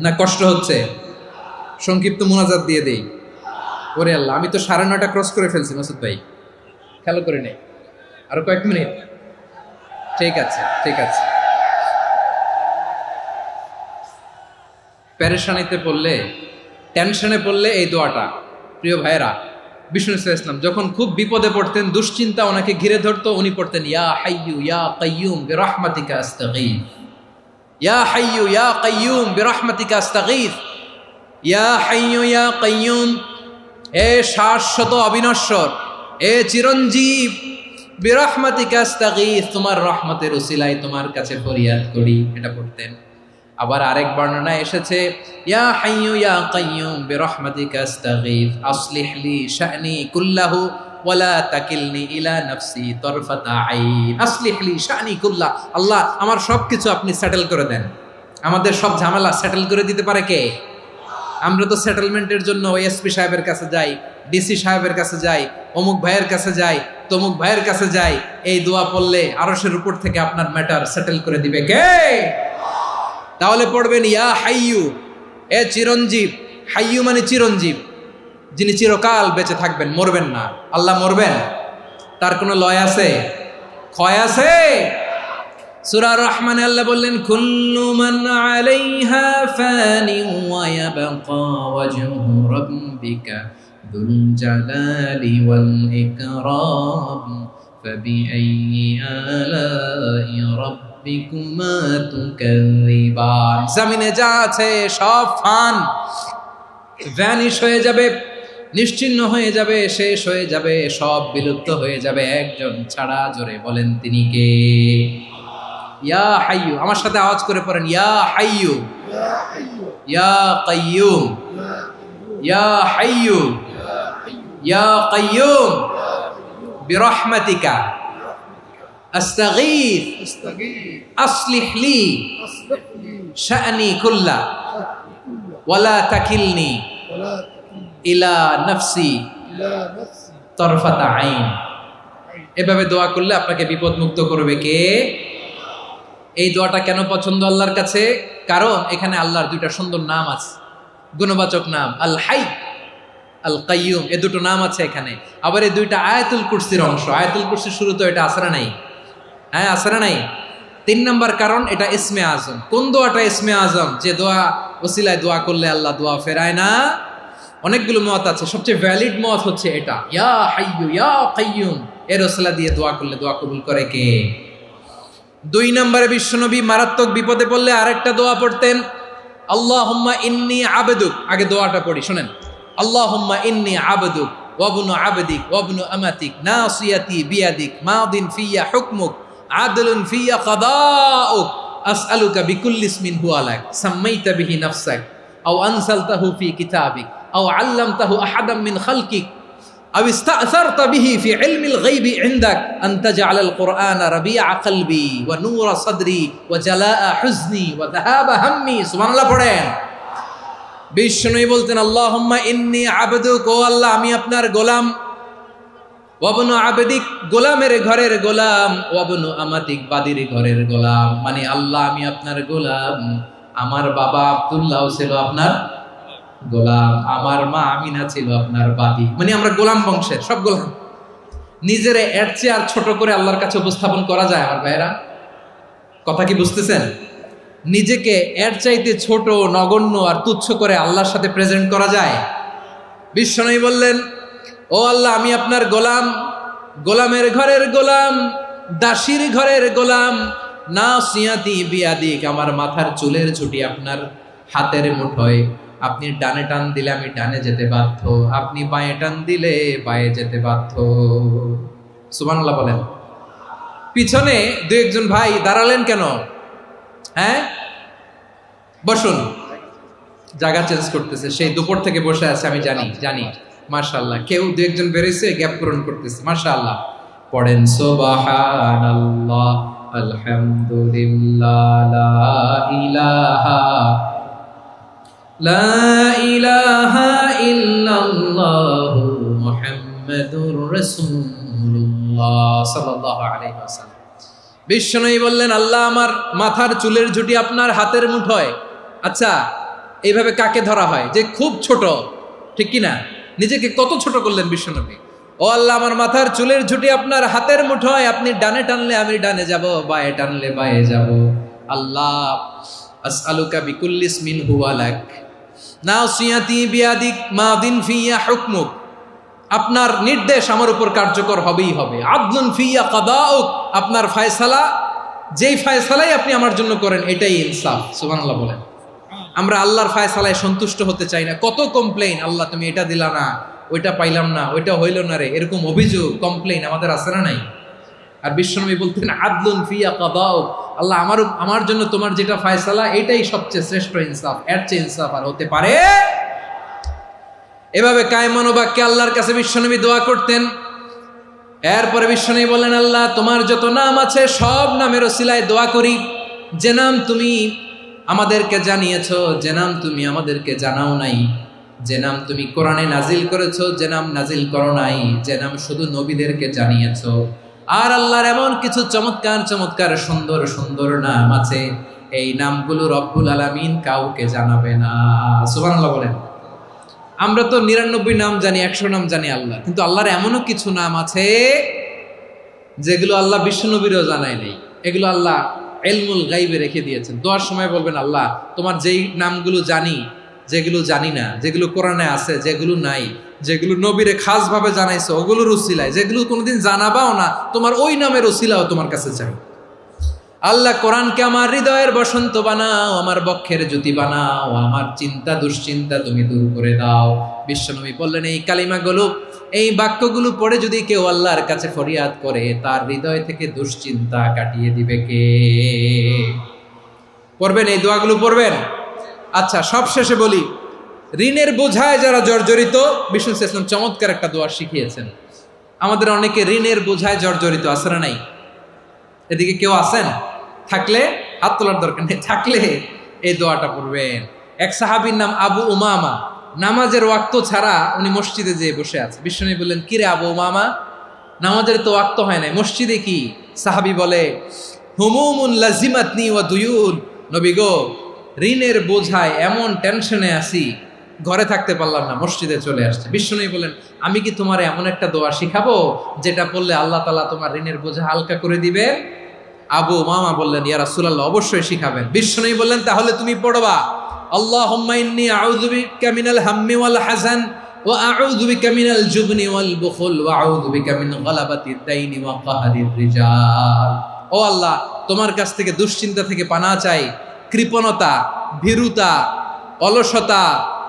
Speaker 1: না? কষ্ট হচ্ছে? সংক্ষিপ্ত মুনাজাত দিয়ে দেই। ওরে আল্লাহ, আমি তো 9:30 ক্রস করে ফেলছি মাসুদ ভাই, খেয়াল করে নেই। আরো কয়েক মিনিট। ঠিক আছে, ঠিক আছে। পেরেশানিতে পড়লে, টেনশনে পড়লে এই দোয়াটা, প্রিয় ভাইয়েরা, বিষ্ণু ইসলাম যখন খুব বিপদে পড়তেন, দুশ্চিন্তা ওনাকে ঘিরে ধরতো, উনি পড়তেন ইয়া হাইয়ু ইয়া কাইয়ুম বিরহমাতিকা আস্তাগীথ, ইয়া হাইয়ু ইয়া কাইয়ুম বিরহমাতিকা আস্তাগীথ, ইয়া হাইয়ু ইয়া কাইয়ুম, এ শাশ্বত অবিনশ্বর, এ চিরঞ্জীব, বিরহমাতিকা আস্তাগীথ, তোমার রহমতের উসিলায় তোমার কাছে ফরিয়াদ করি। এটা পড়তেন। আবার আরেক বর্ণনায় এসেছে ইয়া হাইয়ু ইয়া কাইয়ুম বিরহমাতিকা আস্তাগীথ আসলিহ লি শা'নি কুল্লাহু ওয়ালা তাকিলনি ইলা নাফসি তারফাতা আইন। আসলিহ লি শা'নি কুল্লাহ, আল্লাহ আমার সবকিছু আপনি সেটেল করে দেন। আমাদের সব ঝামেলা সেটেল করে দিতে পারে কে? আমরা তো সেটেলমেন্টের জন্য এসপি সাহেবের কাছে যাই, ডিসি সাহেবের কাছে যাই, অমুক ভাইয়ের কাছে যাই, তমুক ভাইয়ের কাছে যাই। এই দোয়া পড়লে আরশের উপর থেকে আপনার ম্যাটার সেটেল করে দিবে কে? তাহলে পড়বেন ইয়া হাইয়ু, এ চিরঞ্জীব। হাইয়ু মানে চিরঞ্জীব, যিনি চিরকাল বেঁচে থাকবেন, মরবেন না। আল্লাহ মরবেন? তার কোনো লয় আছে? ক্ষয় আছে? সূরা রহমানে আল্লাহ বললেন কুল্লু মান আলাইহা ফানি ওয়া ইয়াবকা ওয়াজহু রাব্বিকা যুল জালালি ওয়াল ইকরাম ফাবিআইয়ি আলাই রাব্বিকুমা তুকাযিবান। জমিনে যা আছে সব ফান, ভ্যানিশ হয়ে যাবে, নিশ্চিহ্ন হয়ে যাবে, শেষ হয়ে যাবে, সব বিলুপ্ত হয়ে যাবে, একজন ছাড়া। জোরে বলেন তিনি কে? ইয়া হাইয়ু। আমার সাথে আওয়াজ করে পড়েন ইয়া হাইয়ু ইয়া কাইয়ুম ইয়া হাইয়ু ইয়া কাইয়ুম বিরহমাতিকা আস্তাগীথ আসলিহ লি শা'নি কুল্লা ওয়ালা তাকিলনি ইলা নাফসি তারফাতা আইন। এভাবে দোয়া করলে আপনাকে বিপদ মুক্ত করবে কে? এই দোয়াটা কেন পছন্দ আল্লাহর কাছে? কারণ এখানে আল্লাহর দুইটা সুন্দর নাম আছে, গুণবাচক নাম, আল হাই, আল কাইয়ুম। এই দুটো নাম আছে এখানে। আবার এই দুইটা আয়াতুল কুরসির অংশ। আয়াতুল কুরসির শুরু তো এটা আসরা নাই? হ্যাঁ, আসরা নাই। 3 নম্বর কারণ, এটা ইসমে আজম। কোন দোয়াটা ইসমে আজম? যে দোয়া ওসিলায় দোয়া করলে আল্লাহ দোয়া ফেরায় না। অনেকগুলো মত আছে, সবচেয়ে ভ্যালিড মত হচ্ছে এটা, ইয়া হাইয়ু ইয়া কাইয়ুম। এর ওসিলা দিয়ে দোয়া করলে দোয়া কবুল করে কে? 2 নম্বরে বিশ্বনবী মারাত্মক বিপদে পড়লে আরেকটা দোয়া পড়তেন, আল্লাহুম্মা ইন্নী আবদুক। আগে দোয়াটা পড়ি, শুনেন। আল্লাহুম্মা ইন্নী আবদুক ওয়া ইবনু আবদিক ওয়া ইবনু আমাতিক নাসিয়াতি বিয়াদিক মাদিন ফিয়া হুকমুক আদলুন ফিয়া কাদাউক আসআলুকা বিকুল্লি ইসমিন হুয়া লাক সাম্মাইতা বিহি নাফসাক আও আনসালতাহু ফি কিতাবিক আও আল্লামতাহু আহাদাম মিন খালকিক আও ইস্তা'সারতা বিহি ফি ইলমিল গায়বি ইনদাক আন তাজআলাল কুরআনা রাবিআ কলবি ওয়া নূরা সাদরি ওয়া জালাআ হুজনি ওয়া যাহাবা হাম্মি। সুবহানাল্লাহ পড়েন। বিষ্ণুই বলতেন আল্লাহুম্মা ইন্নী আবদুক, ও আল্লাহ আমি আপনার গোলাম, ওয়া ইবনু আবদিক, গোলামের ঘরের গোলাম, ওয়া ইবনু আমাতিক, বাদীর ঘরের গোলাম। মানে আল্লাহ আমি আপনার গোলাম। আমার বাবা আব্দুল্লাহ ছিল আপনার গোলাম, আমার মা আমিনা ছিল আপনার বাদী। মানে আমরা গোলাম বংশের, সব গোলাম। নিজের এর চেয়ে আর ছোট করে আল্লাহর কাছে উপস্থাপন করা যায় আমার ভাইয়েরা? কথা কি বুঝতেছেন? নিজেকে এর চাইতে ছোট, নগণ্য আর তুচ্ছ করে আল্লাহর সাথে প্রেজেন্ট করা যায়? বিশ্বনবী বললেন, ও আল্লাহ আমি আপনার গোলাম, গোলামের ঘরের গোলাম, দাসীর ঘরের গোলাম। নাসিয়াতি বিয়াদিক, আমার মাথার চুলের ছুটি আপনার হাতের মুঠোয়। আপনি ডানে টান দিলে আমি ডানে যেতে বাধ্য, আপনি বাঁয়ে টান দিলে বাঁয়ে যেতে বাধ্য। সুবহানাল্লাহ বলেন। পিছনে 2-1 ভাই দাঁড়ালেন কেন? হ্যাঁ, বসুন। জায়গা চেঞ্জ করতেছে, সেই দুপুর থেকে বসে আছে, আমি জানি। মাশাআল্লাহ। কেউ 2-1 বেরোইছে, গ্যাপ পূরণ করতেছে। মাশাআল্লাহ। পড়েন সুবহানাল্লাহ, আলহামদুলিল্লাহ, লা ইলাহা ইল্লাল্লাহু মুহাম্মাদুর রাসূলুল্লাহ সাল্লাল্লাহু আলাইহি ওয়াসাল্লাম। বিশ্বনবী বললেন, আল্লাহ আমার মাথার চুলের ঝুঁটি আপনার হাতের মুঠোয়। আচ্ছা, এইভাবে কাকে ধরা হয়? যে খুব ছোট, ঠিক কি না? নিজেকে কত ছোট করলেন বিশ্বনবী। ও আল্লাহ, আমার মাথার চুলের ঝুঁটি আপনার হাতের মুঠোয়, আপনি ডানে টানলে আমি ডানে যাব, বায়ে টানলে বায়ে যাব। আল্লাহ, আসআলুকা বিকুল্লি ইসমিন হুয়া লাক নাসিয়াতি বিয়াদিক মাদিন ফিয়া হুকমুক। আপনার নির্দেশ আমার উপর কার্যকর হবেই হবে। আদলুন ফিয়া কাদাউক, আপনার ফয়সালা, যেই ফয়সালাই আপনি আমার জন্য করেন এটাই ইনসাফ। সুবহানাল্লাহ বলেন। আমরা আল্লাহর ফয়সালায় সন্তুষ্ট হতে চাই না। কত কমপ্লেইন, আল্লাহ তুমি এটা দিলা না, ওইটা পাইলাম না, ওইটা হইল না রে, এরকম অভিযোগ কমপ্লেইন আমাদের আছে না নাই? আর বিশ্বনবী বলতেন আদলুন ফিয়া কাদাউক, আল্লাহ আমার জন্য তোমার যেটা ফয়সালা এটাই সবচেয়ে শ্রেষ্ঠ ইনসাফ, এর চেয়ে ইনসাফ আর হতে পারে? এভাবে কায়মান বাক্যে আল্লাহর কাছে বিশ্বনবী দোয়া করতেন। এরপরে বিশ্বনবী বললেন, আল্লাহ তোমার যত নাম আছে সব নামের ওসিলায় দোয়া করি, যে নাম তুমি আমাদেরকে জানিয়েছো, যে নাম তুমি আমাদেরকে জানাও নাই, যে নাম তুমি কোরআনে নাজিল করেছো, যে নাম নাজিল করো নাই, যে নাম শুধু নবীদেরকে জানিয়েছো। আর আল্লাহর এমন কিছু চমৎকার চমৎকার সুন্দর সুন্দর নাম আছে, এই নামগুলো রব্বুল আলামিন কাউকে জানাবে না। সুবহানাল্লাহ বলেন। আমরা তো 99 নাম জানি, 100 নাম জানি আল্লাহ, কিন্তু আল্লাহর এমনও কিছু নাম আছে যেগুলো আল্লাহ বিশ্বনবীরও জানায় নেই। এগুলো আল্লাহ ইলমুল গায়বে রেখে দিয়েছেন। দোয়ার সময় বলবেন, আল্লাহ তোমার যেই নামগুলো জানি, যেগুলো জানি না, যেগুলো কোরআনে আছে, যেগুলো নাই, যেগুলো নবীরে খাস ভাবে জানাইছো ওগুলোর উসিলায়, যেগুলো কোনোদিন জানাবাও না তোমার ওই নামের উসিলাও তোমার কাছে চাই। আল্লাহ কোরআনকে আমার হৃদয়ের বসন্ত বানাও, আমার বক্ষের জ্যোতি বানাও, আমার চিন্তা দুশ্চিন্তা তুমি দূর করে দাও। বিশ্বনবী বললেন, এই কালিমাগুলো, এই বাক্যগুলো পড়ে যদি কেউ আল্লাহর কাছে ফরিয়াদ করে, তার হৃদয় থেকে দুশ্চিন্তা কাটিয়ে দিবে কে? পড়বেন, এই দোয়াগুলো পড়বেন। আচ্ছা, সব শেষে বলি, ঋণের বোঝায় যারা জর্জরিত, বিষ্ণু ইসলাম চমৎকার একটা দোয়া শিখিয়েছেন। আমাদের অনেকে ঋণের বোঝায় জর্জরিত, আছে না নাই? এদিকে কেউ আছেন? থাকলে হাত তোলার দরকার নেই, থাকলে এই দোয়াটা পড়বেন। এক সাহাবীর নাম আবু উমামা, নামাজের ওয়াক্ত ছাড়া উনি মসজিদে যেয়ে বসে আছে। বিশ্বনবী বললেন, কিরে আবু উমামা, নামাজের তো ওয়াক্ত হয় নাই, মসজিদে কি? সাহাবী বলে, হুমুমুন লাজিমাতনি ওয়া দুয়ুন, নবী গো, ঋণের বোঝায় এমন টেনশনে আছি, ঘরে থাকতে পারলাম না, মসজিদে চলে আসছে। বিশ্বনবী বলেন, আমি কি তোমার এমন একটা দোয়া শিখাবো যেটা পড়লে আল্লাহ তাআলা তোমার ঋণের বোঝা হালকা করে দিবে? আবু উমামা বললেন, ইয়া রাসূলুল্লাহ, অবশ্যই শিখাবেন। বিশ্বনবী বললেন, তাহলে তুমি পড়বা, আল্লাহুম্মা ইন্নী আউযু বিকা মিনাল হাম্মি ওয়াল হাযান ওয়া আউযু বিকা মিনাল জুবনি ওয়াল বুখল ওয়া আউযু বিকা মিন গালাবাতিদ দাইনি ওয়া কাহরির রিজাল। ও আল্লাহ, তোমার কাছ থেকে দুশ্চিন্তা থেকে পানাহ চাই, কৃপণতা, ভীরুতা, অলসতা,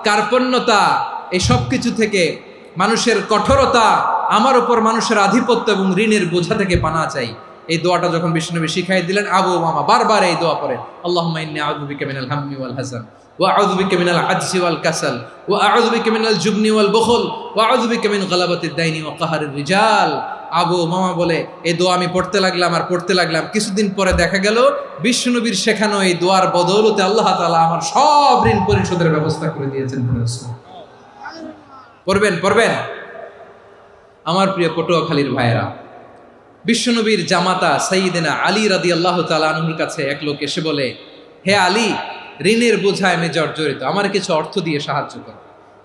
Speaker 1: কার্পণ্যতা, এই সব কিছু থেকে, মানুষের কঠোরতা, আমার উপর মানুষের আধিপত্য এবং ঋণের বোঝা থেকে পানাহ চাই। এই দোয়াটা যখন বিশ্বনবী শিখাই দিলেন, আবু উমামা বারবার এই দোয়া পড়েন, আল্লাহুম্মা ইন্নী আউযু বিকা মিনাল হাম্মি ওয়াল হাযান ওয়া আউযু বিকা মিনাল আজজি ওয়াল কাসাল ওয়া আউযু বিকা মিনাল জুবনি ওয়াল বুখল ওয়া আউযু বিকা মিন গালাবাতিদ দাইনি ওয়া কাহরির রিজাল। আবু উমামা বলে, এই দোয়া আমি পড়তে লাগলাম আর পড়তে লাগলাম, কিছুদিন পরে দেখা গেল বিশ্বনবীর শেখানো এই দোয়ার বদৌলতে আল্লাহ তাআলা আমার সব ঋণ পরিশোধের ব্যবস্থা করে দিয়েছেন। পড়বেন, পড়বেন। আমার প্রিয় পটুয়াখালীর ভাইয়েরা, বিশ্বনবীর জামাতা সাইয়্যিদিনা আলী রাদিয়াল্লাহু তাআলা আনহুর কাছে এক লোক এসে বলে, হে আলী, ঋণের বোঝায় আমি জর্জরিত, আমার কিছু অর্থ দিয়ে সাহায্য করো।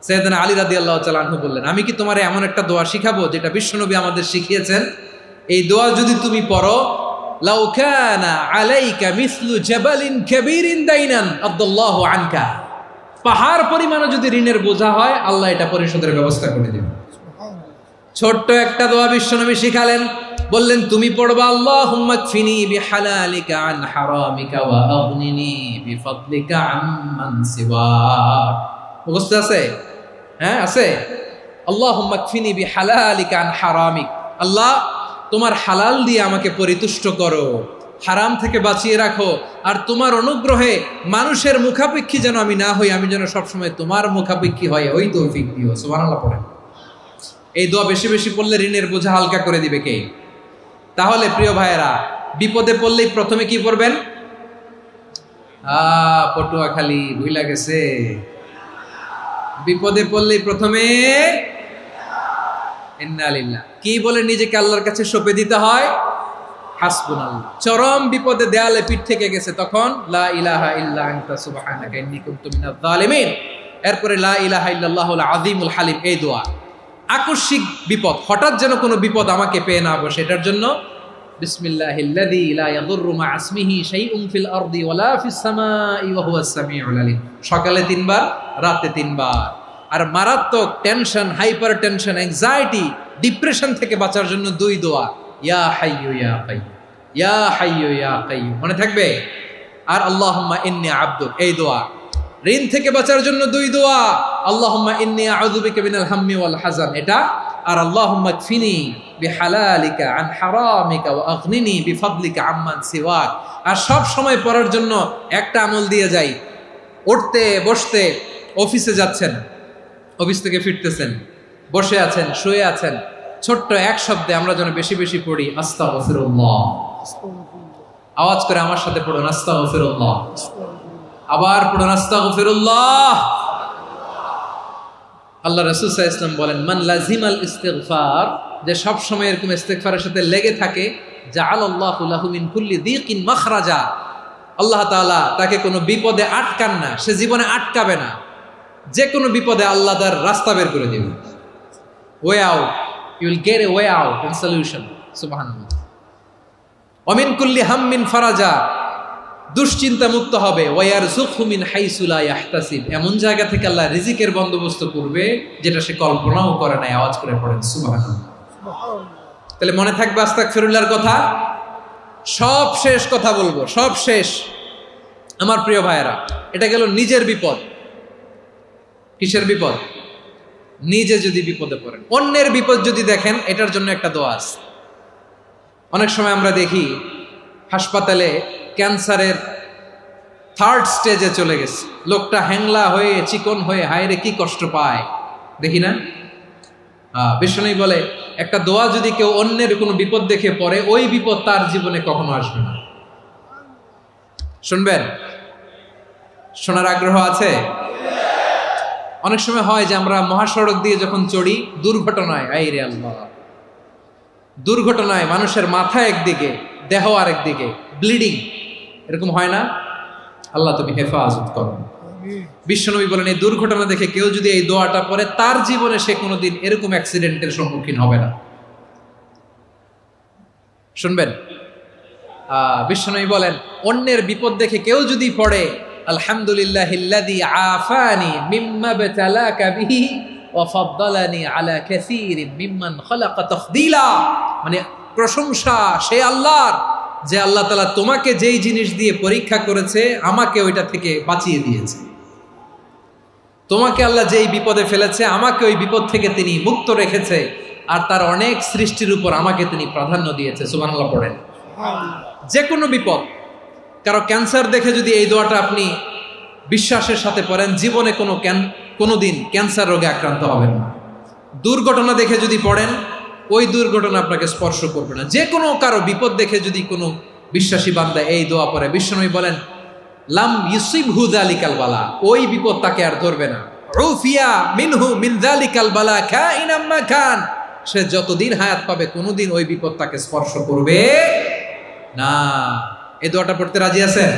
Speaker 1: সাইয়্যিদিনা আলী রাদিয়াল্লাহু তাআলা আনহু বললেন, আমি কি তোমার এমন একটা দোয়া শিখাবো যেটা বিশ্বনবী আমাদের শিখিয়েছেন? এই দোয়া যদি তুমি পড়ো, লাউ কানা আলাইকা মিসলু জাবালিন কাবীরিন দাইনান আদাল্লাহু আনকা, পাহাড় পরিমাণও যদি ঋণের বোঝা হয়, আল্লাহ এটা পরিশোধের ব্যবস্থা করে দেবে। ছোট্ট একটা দোয়া বিশ্বনবী শিখালেন, বললেন, তুমি পড়বা, আল্লাহুম্মা কফিনি বিহালালিকা আন হারামিকা ওয়া আগনিনি বিফাদলিকা আম্মান সিওয়াক। মুখস্থ আছে? হ্যাঁ, আছে। আল্লাহুম্মা কফিনি বিহালালিকা আন হারামিক, আল্লাহ তোমার হালাল দিয়ে আমাকে পরিতুষ্ট করো, হারাম থেকে বাঁচিয়ে রাখো, আর তোমার অনুগ্রহে মানুষের মুখাপেক্ষী যেন আমি না হই, আমি যেন সবসময় তোমার মুখাপেক্ষী হয়, ওই তৌফিক দিও। সুবহানাল্লাহ পড়েন। এই দোয়া বেশি বেশি পড়লে ঋণের বোঝা হালকা করে দিবে কে? তাহলে প্রিয় ভাইয়েরা, বিপদে পড়লেই প্রথমে কি পড়বেন? পটুয়াখালী ভুইলা গেছে। বিপদে পড়লেই প্রথমে ইন্না লিল্লাহ কি বলে নিজেকে আল্লাহর কাছে সঁপে দিতে হয়? হাসবুনাল্লাহ। চরম বিপদে দেয়ালে পিঠ থেকে গেছে, তখন লা ইলাহা ইল্লা আনতা সুবহানাকা ইন্নী কুনতু মিনাজ জালিমিন। এরপরে লা ইলাহা ইল্লাল্লাহুল আযীমুল হালিম, এই দোয়া। আকস্মিক বিপদ, হঠাৎ যেন কোনো বিপদ আমাকে পেয়ে না বসে, এটার জন্য বিসমিল্লাহিল্লাযী লা ইয়াদুররু মা ইসমিহি শাইউন ফিল আরদি ওয়ালা ফিস সামাই ওয়া হুয়াস সামিউল আলীম। সকালে 3 বার, রাতে 3 বার। আর মারাত্মক tension, hyper tension, anxiety, depression থেকে বাঁচার জন্য 2 দোয়া, ইয়া হাইয়্যু ইয়া কাইয়্যুম, ইয়া হাইয়্যু ইয়া কাইয়্যুম, মনে থাকবে? আর আল্লাহুম্মা ইন্নী আবদুক, এই দোয়া। ঋণ থেকে বাঁচার জন্য 2 দোয়া, আল্লাহুম্মা ইন্নী আউযু বিকা মিনাল হাম্মি ওয়াল হাযান, এটা। আর আল্লাহুম্মা কফিনি বিহালালিকা আন হারামিকা ওয়া আগনিনি বিফাদলিকা আম্মান সিওয়াক। আর সব সময় পড়ার জন্য একটা আমল দিয়ে যাই, উঠতে বসতে, অফিসে যাচ্ছেন, অফিস থেকে ফিরতেছেন, বসে আছেন, শুয়ে আছেন, ছোট্ট এক শব্দে আমরা যেন বেশি বেশি পড়ি আস্তাগফিরুল্লাহ। আওয়াজ করে আমার সাথে পড়ুন আস্তাগফিরুল্লাহ। আবার পড়ুন আস্তাগফিরুল্লাহ। আল্লাহ রাসূল সাল্লাল্লাহু আলাইহি ওয়াসাল্লাম বলেন, মান লাজিমাল ইস্তিগফার, যে সব সময় এরকম ইস্তিগফারের সাথে লেগে থাকে, জাআলাল্লাহু লাহু মিন কুল্লি দীকিন মাখরাজা, আল্লাহ তাআলা তাকে কোনো বিপদে আটকান না, সে জীবনে আটকাবে না। যে কোনো বিপদে আল্লাহ তার রাস্তা বের করে দিবেন, way out, you will get a way out and solution. সুবহানাল্লাহ। ওয়া মিন কুল্লি হাম্মিন ফারাজা, দুশ্চিন্তা মুক্ত হবে। ওয়ারযুকহু মিন হাইসু লা ইয়াহতাসিব, এমন জায়গা থেকে আল্লাহ রিজিকের বন্দোবস্ত করবে যেটা সে কল্পনাও করে নাই। আওয়াজ করে পড়েন সুবহানাল্লাহ। তাহলে মনে থাকবে আস্তাগফিরুল্লাহর কথা। সব শেষ কথা বলবো, সব শেষ আমার প্রিয় ভাইয়েরা। এটা গেল নিজের বিপদ। কিসের বিপদ? নিজে যদি বিপদে পড়েন। অন্যের বিপদ যদি দেখেন, এটার জন্য একটা দোয়া আছে। অনেক সময় আমরা দেখি হাসপাতালে ক্যান্সারের 3rd স্টেজে চলে গেছে, লোকটা হ্যাংলা হয়ে, চিকন হয়ে, হায়রে কি কষ্ট পায়, দেখি না? বিষ্ণু বলে, একটা দোয়া যদি কেউ অন্যের কোনো বিপদ দেখে পড়ে, ওই বিপদ তার জীবনে কখনো আসবে না। শুনবেন? শোনার আগ্রহ আছে? অনেক সময় হয় যে আমরা মহাসড়ক দিয়ে যখন চড়ি, দুর্ঘটনায়, আইরে আল্লাহ, দুর্ঘটনায় মানুষের মাথা একদিকে, দেহ আরেকদিকে, ব্লিডিং, এরকম হয় না? আল্লাহ তুমি হেফাজত করো। বিশ্বনবী বলেন, এই দুর্ঘটনা দেখে কেউ যদি এই দোয়াটা পড়ে, তার জীবনে সে কোনোদিন এরকম অ্যাক্সিডেন্টের সম্মুখীন হবে না। শুনবেন? বিশ্বনবী বলেন, অন্যের বিপদ দেখে কেউ যদি পড়ে, আলহামদুলিল্লাহিল্লাযী আফানি মিম্মা বাতালাকা বিহি ওয়া ফাদ্দালানি আলা কাসীরিন মিম্মান খালাকা তাফদীলা, মানে প্রশংসা সে আল্লাহর, যে আল্লাহ তাআলা তোমাকে যেই জিনিস দিয়ে পরীক্ষা করেছে, আমাকে ওইটা থেকে বাঁচিয়ে দিয়েছে। তোমাকে আল্লাহ যেই বিপদে ফেলেছে, আমাকে ওই বিপদ থেকে তিনি মুক্ত রেখেছে, আর তার অনেক সৃষ্টির উপর আমাকে তিনি প্রাধান্য দিয়েছে। সুবহানাল্লাহ পড়েন। যে কোনো বিপদ, কারো ক্যান্সার দেখে যদি এই দোয়াটা আপনি বিশ্বাসের সাথে পড়েন, জীবনে কোনোদিন ক্যান্সার রোগে আক্রান্ত হবেন না। দুর্ঘটনা দেখে যদি পড়েন, ওই দুর্ঘটনা আপনাকে স্পর্শ করবে না। যে কোনো কারো বিপদ দেখে যদি কোনো বিশ্বাসী বান্দা এই দোয়া পড়ে, বিশ্বনবী বলেন, লাম ইউসিবহু যালিকাল বালা, ওই বিপদ তাকে আর ধরবে না। উফিয়া মিনহু মিন যালিকাল বালা কাইনাম মা কান, সে যতদিন হায়াত পাবে কোনোদিন ওই বিপদ তাকে স্পর্শ করবে না। এই দোয়াটা পড়তে রাজি আছেন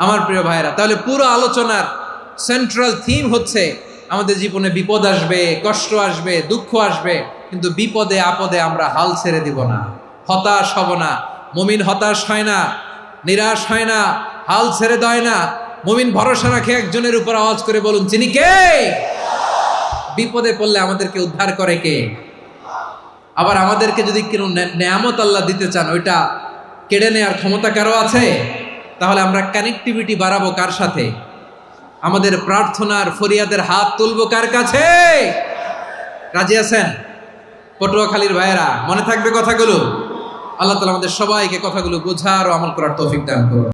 Speaker 1: আমার প্রিয় ভাইরা? তাহলে পুরো আলোচনার সেন্ট্রাল থিম হচ্ছে, আমাদের জীবনে বিপদ আসবে, কষ্ট আসবে, দুঃখ আসবে, কিন্তু বিপদে আপদে আমরা হাল ছেড়ে দিব না, হতাশ হব না। মুমিন হতাশ হয় না, নিরাশ হয় না, হাল ছেড়ে দেয় না। মুমিন ভরসা রাখে একজনের উপর। আওয়াজ করে বলুন, যিনি কে? বিপদে পড়লে আমাদেরকে উদ্ধার করে কে? আবার আমাদেরকে যদি কোনো নেয়ামত আল্লাহ দিতে চান, ওইটা কেড়ে নেওয়ার ক্ষমতা কারো আছে? তাহলে আমরা কানেক্টিভিটি বাড়াবো কার সাথে? আমাদের প্রার্থনার ফরিয়াদের হাত তুলবো কার কাছে? রাজি আছেন পটুয়াখালীর ভাইয়েরা? মনে থাকবে কথাগুলো? আল্লাহ তাআলা আমাদের সবাইকে কথাগুলো বোঝার ও আমল করার তৌফিক দান করুন।